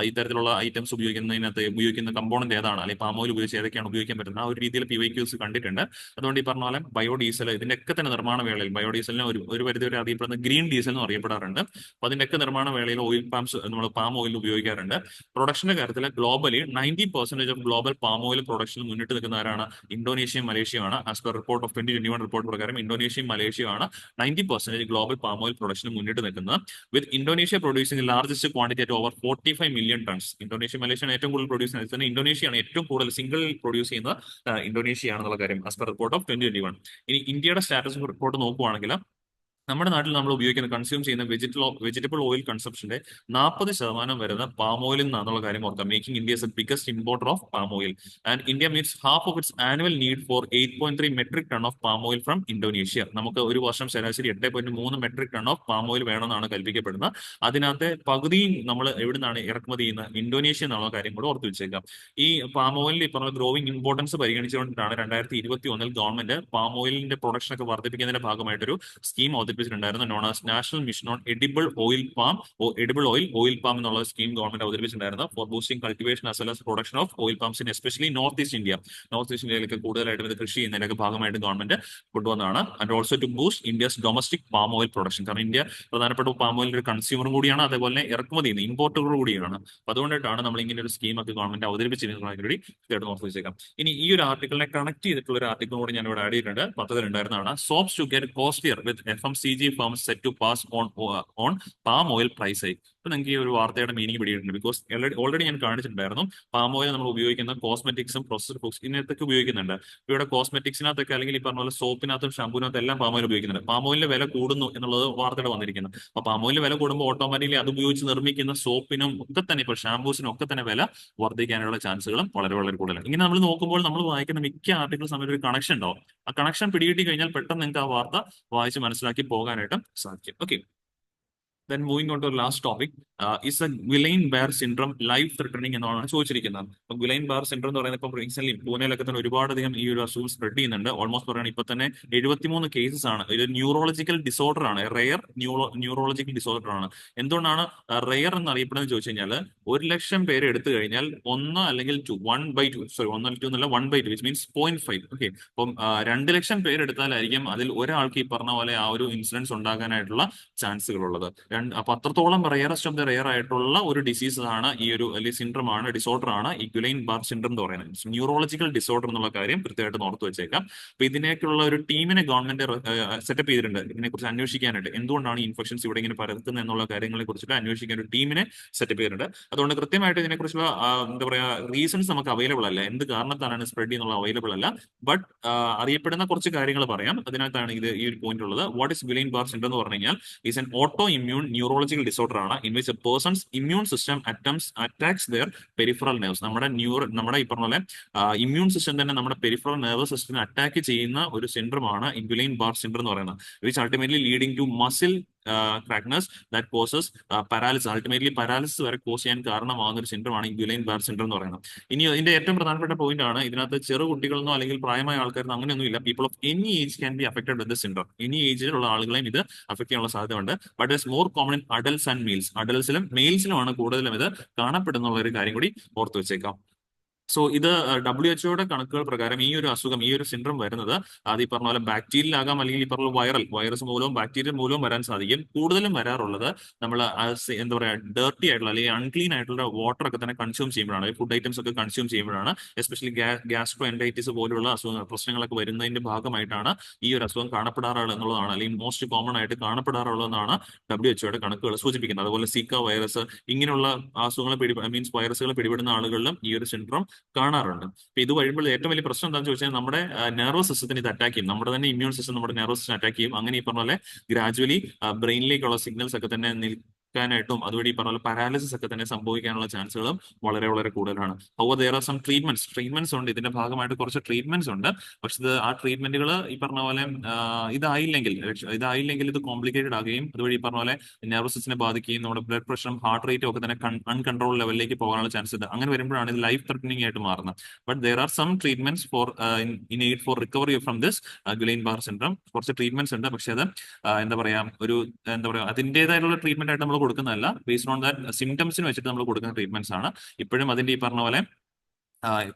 ഇത്തരത്തിലുള്ള ഐറ്റംസ് ഉപയോഗിക്കുന്ന കമ്പോണന്റ് ഏതാണ്, അല്ലെങ്കിൽ പാം ഓയിൽ ഉപയോഗിച്ച് ഏതൊക്കെയാണ് ഉപയോഗിക്കാൻ പറ്റുന്നത്, ആ ഒരു രീതിയിൽ PYQs കണ്ടിട്ടുണ്ട്. അതുകൊണ്ട് ഈ പറഞ്ഞ പോലെ ബയോഡീസൽ, ഇതിന്റെയൊക്കെ തന്നെ നിർമ്മാണ വേളയിൽ ബയോഡീസലിനെ ഒരു പരിധി വരെ അറിയപ്പെടുന്ന ഗ്രീൻ ഡീസൽ എന്ന് അറിയപ്പെടാറുണ്ട്. അപ്പൊ അതിന്റെയൊക്കെ നിർമ്മാണ വേളയിൽ ഓയിൽ പാംസ് നമ്മൾ പാം ഓയിൽ ഉപയോഗിക്കാറുണ്ട്. പ്രൊഡക്ഷന്റെ കാര്യത്തിൽ globally 90% of global palm oil പ്രൊഡക്ഷനിൽ മുന്നിട്ട് നിൽക്കുന്ന ആരാണ്? ഇന്തോനേഷ്യയും മലേഷ്യയുമാണ്. As per report of 2021 report പ്രകാരം ഇന്തോനേഷ്യയും മലേഷ്യയുമാണ് 90% ഗ്ലോബൽ പാം ഓയിൽ പ്രൊഡക്ഷന് മുന്നിട്ട് നിൽക്കുന്നത്. With Indonesia producing largest quantity at over 45 million tons. Indonesia മലേഷ്യയാണ് ഏറ്റവും കൂടുതൽ പ്രൊഡ്യൂസ് ചെയ്യുന്നത്. ഇന്തോനേഷ്യയാണ് ഏറ്റവും കൂടുതൽ സിംഗിൾ പ്രൊഡ്യൂസ് ചെയ്യുന്ന ഇന്തോനേഷ്യയാണെന്നുള്ള കാര്യം ആസ് പെർ റിപ്പോർട്ട് ഓഫ് 2021. ഇനി ഇന്ത്യയുടെ സ്റ്റാറ്റസ് റിപ്പോർട്ട് നോക്കുവാണെങ്കിൽ നമ്മുടെ നാട്ടിൽ നമ്മൾ ഉപയോഗിക്കുന്ന കൺസ്യൂം ചെയ്യുന്ന വെജിറ്റബിൾ ഓയിൽ കൺസംഷന്റെ 40% വരുന്ന പാം ഓയിലിൽ നിന്നുള്ള കാര്യം ഓർക്കാം. Making India is the biggest importer of palm oil and India meets half of its annual need for 8.3 metric ton of palm oil from Indonesia. നമുക്ക് ഒരു വർഷം ശരാശരി 8.3 metric ton of palm oil വേണമെന്നാണ് കൽപ്പിക്കപ്പെടുന്നത്. അതിനകത്തെ പകുതിയും നമ്മൾ എവിടെ നിന്നാണ് ഇറക്കുമതി ചെയ്യുന്നത്? ഇന്തോനേഷ്യ എന്നുള്ള കാര്യം കൂടെ ഓർത്ത് വെച്ചേക്കാം. ഈ പാം ഓയിലിൽ ഈ പറഞ്ഞ ഗ്രോയിങ് ഇമ്പോർട്ടൻസ് പരിഗണിച്ചുകൊണ്ടാണ് 2021 ഗവൺമെന്റ് പാം ഓയിലിന്റെ പ്രൊഡക്ഷൻ ഒക്കെ വർദ്ധിപ്പിക്കുന്നതിന്റെ ഭാഗമായിട്ടൊരു സ്കീം അവതരിപ്പിച്ചിട്ടുണ്ടായിരുന്നു. Known as national mission on edible oil palm oil palm എന്നുള്ള സ്കീം ഗവൺമെന്റ് അവതരിപ്പിച്ചിട്ടുണ്ടായിരുന്നു for boosting cultivation as well as production of oil palms in especially north east India. North east ഇന്ത്യയിലേക്ക് കൂടുതലായിട്ടും ഇത് കൃഷി ചെയ്യുന്നതിന്റെ ഭാഗമായിട്ട് ഗവൺമെന്റ് കൊണ്ടുവന്നതാണ്. And also to boost India's domestic palm oil production. കാരണം ഇന്ത്യ പ്രധാനപ്പെട്ട പാം ഓയിൽ ഒരു കൺസ്യൂമറും കൂടിയാണ്, അതേപോലെ തന്നെ ഇറക്കുമതി ചെയ്യുന്ന ഇമ്പോർട്ടറും കൂടിയാണ്. അപ്പൊ അതുകൊണ്ടായിട്ടാണ് നമ്മൾ ഇങ്ങനെ ഒരു സ്കീം ഒക്കെ ഗവൺമെന്റ് അവതരിപ്പിച്ചിരുന്നത് കൂടി തീർച്ചയായിട്ടും ഓർത്ത് വെച്ചേക്കാം. ഇനി ഈ ഒരു ആർട്ടിക്കിളിനെ കണക്ട് ചെയ്തിട്ടുള്ള ഒരു ആർട്ടിക്കിൾ കൂടി ഞാൻ ഇവിടെ ആഡ് ചെയ്തിട്ടുണ്ട്. പത്രത്തിലുണ്ടായിരുന്നതാണ് soaps to get costlier with FMCG firms set to pass on palm oil price hike. അപ്പൊ നിങ്ങൾക്ക് ഈ ഒരു വാർത്തയുടെ മീനിങ് പിടിയിട്ടുണ്ട്. ബിക്കോസ് ഓൾറെഡി ഞാൻ കാണിച്ചിട്ടുണ്ടായിരുന്നു പാം ഓയിൽ നമ്മൾ ഉപയോഗിക്കുന്ന കോസ്മെറ്റിക്സും പ്രോസസ്ഡ് ഫുഡ്സ് ഇതിനകത്തൊക്കെ ഉപയോഗിക്കുന്നുണ്ട്. ഇവിടെ കോസ്മെറ്റിക്സിനകത്തൊക്കെ അല്ലെങ്കിൽ ഈ പറഞ്ഞ പോലെ സോപ്പിനകത്തും ഷാമ്പൂവിനകത്തും എല്ലാം പാം ഓയിൽ ഉപയോഗിക്കുന്നുണ്ട്. പാം ഓയിലിന്റെ വില കൂടുന്നു എന്നുള്ളത് വാർത്തയുടെ വന്നിരിക്കുന്നത്. അപ്പൊ പാം ഓയിലിന്റെ വില കൂടുമ്പോൾ ഓട്ടോമാറ്റിക്കലി അത് ഉപയോഗിച്ച് നിർമ്മിക്കുന്ന സോപ്പിനും ഒക്കെ തന്നെ ഇപ്പോൾ ഷാമ്പൂസിനും ഒക്കെ തന്നെ വില വർദ്ധിക്കാനുള്ള ചാൻസുകളും വളരെ വളരെ കൂടുതലാണ്. ഇങ്ങനെ നമ്മൾ നോക്കുമ്പോൾ നമ്മൾ വായിക്കുന്ന മിക്ക ആർട്ടിക്കിൾസ് തമ്മിൽ ഒരു കണക്ഷൻ ഉണ്ടാവും. ആ കണക്ഷൻ പിടികിട്ടി കഴിഞ്ഞാൽ പെട്ടെന്ന് നിങ്ങൾക്ക് ആ വാർത്ത വായിച്ച് മനസ്സിലാക്കി പോകാനായിട്ട് സാധിക്കും. Okay, then moving on to the last topic, is a Guillain-Barre syndrome life threatening എന്നാണ് ചോദിച്ചിരിക്കുന്നത്. അപ്പൊ Guillain-Barre syndrome എന്ന് പറയുന്നത് ഇപ്പം റീസെന്റ് പൂനെയിലൊക്കെ തന്നെ ഒരുപാടധികം ഈ ഒരു അസുഖം സ്പ്രെഡ് ചെയ്യുന്നുണ്ട്. ഓൾമോസ്റ്റ് പറയുകയാണെങ്കിൽ ഇപ്പൊ തന്നെ 73 കേസസ് ആണ്. ഒരു ന്യൂറോളജിക്കൽ ഡിസോർഡർ ആണ്, റെയർ ന്യൂറോളജിക്കൽ ഡിസോർഡർ ആണ്. എന്തുകൊണ്ടാണ് റെയർ എന്ന് അറിയപ്പെടുന്നത് ചോദിച്ചു കഴിഞ്ഞാൽ 1,00,000 പേര് എടുത്തു കഴിഞ്ഞാൽ 1 അല്ലെങ്കിൽ 1/2 സോറി 1 എന്നല്ല 1/2 വിച്ച് മീൻസ് 0.5. ഓക്കെ, അപ്പം 2,00,000 പേരെടുത്താലായിരിക്കും അതിൽ ഒരാൾക്ക് ഈ പറഞ്ഞ പോലെ ആ ഒരു ഇൻസിഡൻസ് ഉണ്ടാകാനായിട്ടുള്ള ചാൻസുകൾ ഉള്ളത്. അപ്പൊ അത്രത്തോളം റെയറസ്റ്റ് ഓഫ് ദ റെയർ ആയിട്ടുള്ള ഒരു ഡിസീസ് ആണ് ഈ ഒരു അല്ലെങ്കിൽ സിൻഡ്രം ആണ്, ഡിസോർഡർ ആണ് ഈ Guillain-Barre syndrome എന്ന് പറയുന്നത്. ന്യൂറോളജിക്കൽ ഡിസോർഡർ എന്നുള്ള കാര്യം കൃത്യമായിട്ട് ഓർത്ത് വെച്ചേക്കാം. അപ്പൊ ഇതിനേക്കുള്ള ഒരു ടീമിനെ ഗവൺമെന്റ് സെറ്റപ്പ് ചെയ്തിട്ടുണ്ട് ഇതിനെക്കുറിച്ച് അന്വേഷിക്കാനായിട്ട്. എന്തുകൊണ്ടാണ് ഈ ഇൻഫെക്ഷൻസ് ഇവിടെ ഇങ്ങനെ പരത്തുന്നത് എന്നുള്ള കാര്യങ്ങളെ കുറിച്ചിട്ട് അന്വേഷിക്കാൻ ഒരു ടീമിനെ സെറ്റപ്പ് ചെയ്തിട്ടുണ്ട്. അതുകൊണ്ട് കൃത്യമായിട്ട് ഇതിനെക്കുറിച്ചുള്ള എന്താ പറയാ റീസൺസ് നമുക്ക് അവൈലബിൾ അല്ല, എന്ത് കാരണത്താലാണ് സ്പ്രെഡ് ചെയ്യുന്നുള്ള അവൈലബിൾ അല്ല. ബട്ട് അറിയപ്പെടുന്ന കുറച്ച് കാര്യങ്ങൾ പറയാം. അതിനകത്താണ് ഇത് ഈ ഒരു പോയിന്റ് ഉള്ളത്. വാട്ട് ഇസ് Guillain-Barre syndrome എന്ന് പറഞ്ഞു കഴിഞ്ഞാൽ is an autoimmune neurological disorder ആണ് in which a person's immune system attacks their peripheral nerves. നമ്മുടെ ഈ പറഞ്ഞ പോലെ ഇമ്മ്യൂൺ സിസ്റ്റം തന്നെ നമ്മുടെ പെരിഫറൽ നെർവസ് സിസ്റ്റത്തിനെ അറ്റാക്ക് ചെയ്യുന്ന ഒരു സിൻഡ്രം ആണ് Guillain-Barre syndrome എന്ന് പറയുന്നത്. Which ultimately leading to muscle ക്രാക്നസ് that causes paralysis. Ultimately paralysis വരെ കോസ് ചെയ്യാൻ കാരണമാകുന്ന ഒരു സിൻഡ്രം ആണ് Guillain-Barre syndrome എന്ന് പറയുന്നത്. ഇനി ഇതിന്റെ ഏറ്റവും പ്രധാനപ്പെട്ട പോയിന്റ് ആണ് ഇതിനകത്ത് ചെറു കുട്ടികളെന്നോ അല്ലെങ്കിൽ പ്രായമായ ആൾക്കാരെന്നോ അങ്ങനെയൊന്നും ഇല്ല. People of any age can be affected with this syndrome. Any ഏജിലുള്ള ആളുകളെയും ഇത് അഫക്ട് ചെയ്യാനുള്ള സാധ്യത ഉണ്ട്. But it's more common in adults and males. അഡൽട്സിലും മെയിൽസിലുമാണ് കൂടുതലും ഇത് കാണപ്പെടുന്നുള്ള ഒരു കാര്യം കൂടി ഓർത്ത് വെച്ചേക്കാം. സോ ഇത് WHO കണക്കുകൾ പ്രകാരം ഈ ഒരു അസുഖം ഈ ഒരു സിൻഡ്രം വരുന്നത് അത് ഈ പറഞ്ഞ പോലെ ബാക്ടീരിയൽ ആകാം, അല്ലെങ്കിൽ ഈ പറഞ്ഞ വൈറസ് മൂലവും ബാക്ടീരിയ മൂലവും വരാൻ സാധിക്കും. കൂടുതലും വരാറുള്ളത് നമ്മൾ എന്താ പറയാ ഡേർട്ടി ആയിട്ടുള്ള അല്ലെങ്കിൽ അൺക്ലീൻ ആയിട്ടുള്ള വാട്ടർ ഒക്കെ തന്നെ കൺസ്യൂം ചെയ്യുമ്പോഴാണ്, ഫുഡ് ഐറ്റംസ് ഒക്കെ കൺസ്യൂം ചെയ്യുമ്പോഴാണ്. എസ്പെഷ്യലി ഗ്യാസ്ട്രോ എൻഡൈറ്റിസ് പോലുള്ള പ്രശ്നങ്ങളൊക്കെ വരുന്നതിന്റെ ഭാഗമായിട്ടാണ് ഈ ഒരു അസുഖം കാണപ്പെടാറുള്ളത് എന്നുള്ളതാണ്, അല്ലെങ്കിൽ മോസ്റ്റ് കോമൺ ആയിട്ട് കാണപ്പെടാറുള്ളതെന്നാണ് WHO കണക്കുകൾ സൂചിപ്പിക്കുന്നത്. അതുപോലെ സിക്ക വൈറസ് ഇങ്ങനെയുള്ള അസുഖങ്ങൾ മീൻസ് വൈറസുകൾ പിടിപെടുന്ന ആളുകളിലും ഈ ഒരു സിൻഡ്രം കാണാറുണ്ട്. അപ്പൊ ഇത് വരുമ്പോൾ ഏറ്റവും വലിയ പ്രശ്നം എന്താണെന്ന് ചോദിച്ചാൽ നമ്മുടെ നെർവസ് സിസ്റ്റത്തിന് ഇത് അറ്റാക്ക് ചെയ്യും. നമ്മുടെ തന്നെ ഇമ്മ്യൂൺ സിസ്റ്റം നമ്മുടെ നെർവസ് സിസ്റ്റം അറ്റാക്ക് ചെയ്യും. അങ്ങനെ ഈ പറഞ്ഞ പോലെ ഗ്രാജുവലി ബ്രെയിനിലേക്കുള്ള സിഗ്നൽസ് ഒക്കെ തന്നെ ായിട്ടും അതുവഴി ഈ പറഞ്ഞ പാരാലിസിസ് ഒക്കെ തന്നെ സംഭവിക്കാനുള്ള ചാൻസുകളും വളരെ വളരെ കൂടുതലാണ്. അപ്പോൾ there are some ട്രീറ്റ്മെന്റ്സ് ഉണ്ട്. ഇതിന്റെ ഭാഗമായിട്ട് കുറച്ച് ട്രീറ്റ്മെന്റ്സ് ഉണ്ട്. പക്ഷെ ഇത് ആ ട്രീറ്റ്മെന്റുകൾ ഈ പറഞ്ഞ പോലെ ഇതായില്ലെങ്കിൽ ഇത് കോംപ്ലിക്കേറ്റഡ് ആകുകയും അതുവഴി ഈ പറഞ്ഞ പോലെ നെർവസ് സിസ്റ്റത്തിനെ ബാധിക്കുകയും നമ്മുടെ ബ്ലഡ് പ്രഷറും ഹാർട്ട് റേറ്റും ഒക്കെ തന്നെ അൺകൺട്രോൾ ലെവലിലേക്ക് പോകാനുള്ള ചാൻസ് ഉണ്ട്. അങ്ങനെ വരുമ്പോഴാണ് ഇത് ലൈഫ് ത്രെറ്റനിങ് ആയിട്ട് മാറുന്നത്. But there are some treatments in aid for recovery from this Guillain-Barre syndrome. കുറച്ച് ട്രീറ്റ്മെന്റ്സ് ഉണ്ട്. പക്ഷെ അത് എന്താ പറയാ അതിന്റേതായിട്ടുള്ള ട്രീറ്റ്മെന്റ് ആയിട്ട് നമ്മൾ കൊടുക്കുന്നതല്ല. ബേസ്ഡ് ഓൺ ദാറ്റ് സിംറ്റംസിന് വെച്ചിട്ട് നമ്മൾ കൊടുക്കുന്ന ട്രീറ്റ്മെന്റ്സ് ആണ്. ഇപ്പോഴും അതിന്റെ ഈ പറഞ്ഞ പോലെ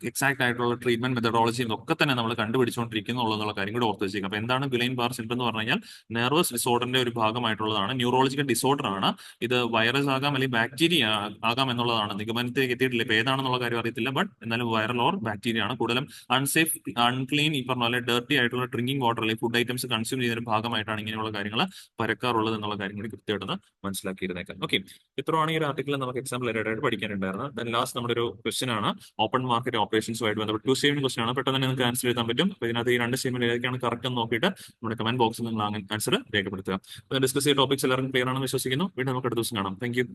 എക്സാക്ട് ആയിട്ടുള്ള ട്രീറ്റ്മെന്റ് മെത്തഡോളജിയും ഒക്കെ തന്നെ നമ്മൾ കണ്ടുപിടിച്ചുകൊണ്ടിരിക്കുന്നു എന്നുള്ള കാര്യം കൂടി ഓർത്ത് വെച്ചേക്കാം. അപ്പൊ എന്താണ് Guillain-Barre syndrome എന്ന് പറഞ്ഞു കഴിഞ്ഞാൽ നെർവസ് ഡിസോർഡറിന്റെ ഒരു ഭാഗമായിട്ടുള്ളതാണ്, ന്യൂറോളജിക്കൽ ഡിസോർഡർ ആണ്. ഇത് വൈറസ് ആകാം അല്ലെങ്കിൽ ബാക്ടീരിയ ആകാം എന്നുള്ളതാണ്. നിഗമനത്തിലേക്ക് എത്തിയിട്ടില്ല, ഇപ്പൊ ഏതാണെന്നുള്ള കാര്യം അറിയത്തില്ല. ബട്ട് എന്നാലും വൈറൽ ഓർ ബാക്ടീരിയ ആണ്. കൂടുതലും അൺസേഫ് അൺക്ലീൻ ഈ പറഞ്ഞ പോലെ ഡേർട്ടി ആയിട്ടുള്ള ഡ്രിങ്കിങ് വാട്ടർ അല്ലെങ്കിൽ ഫുഡ് ഐറ്റംസ് കൺസ്യൂം ചെയ്യുന്നതിന്റെ ഭാഗമായിട്ടാണ് ഇങ്ങനെയുള്ള കാര്യങ്ങൾ പരക്കാറുള്ളത് എന്നുള്ള കാര്യം കൂടി കൃത്യമായിട്ടൊന്ന് മനസ്സിലാക്കിയിരുന്നേക്കാം. ഓക്കെ, ഇത്രയാണ് ഈ ഒരു ആർട്ടിക്കിൾ നമുക്ക് എക്സാമ്പിൾ ആയിട്ട് പഠിക്കാനുണ്ടായിരുന്നത്. ദെൻ ലാസ്റ്റ് നമ്മുടെ ഒരു ക്വസ്റ്റ്യൻ ആണ്, ഓപ്പൺ മാർക്കറ്റ് ഓപ്പറേഷൻസുമായിട്ട് ബന്ധപ്പെട്ട് 2 സ്റ്റേറ്റ്മെന്റ് ക്വസ്റ്റൻ ആണ്. പെട്ടെന്ന് തന്നെ നിങ്ങൾക്ക് ആൻസർ എഴുതാൻ പറ്റും. അപ്പോൾ ഇതിനകത്ത് ഈ 2 സ്റ്റേറ്റ്മെന്റ് ഏതൊക്കെയാണ് കറക്റ്റ് എന്ന് നോക്കിയിട്ട് നമ്മുടെ കമന്റ് ബോക്സിൽ നിങ്ങൾ ആൻസർ രേഖപ്പെടുത്തുക. ഡിസ്കസ് ചെയ്ത ടോപ്പിക്സ് എല്ലാവർക്കും ക്ലിയർ ആണെന്ന് വിശ്വസിക്കുന്നു. വീണ്ടും നമുക്ക് അടുത്ത ദിവസം കാണാം. Thank you.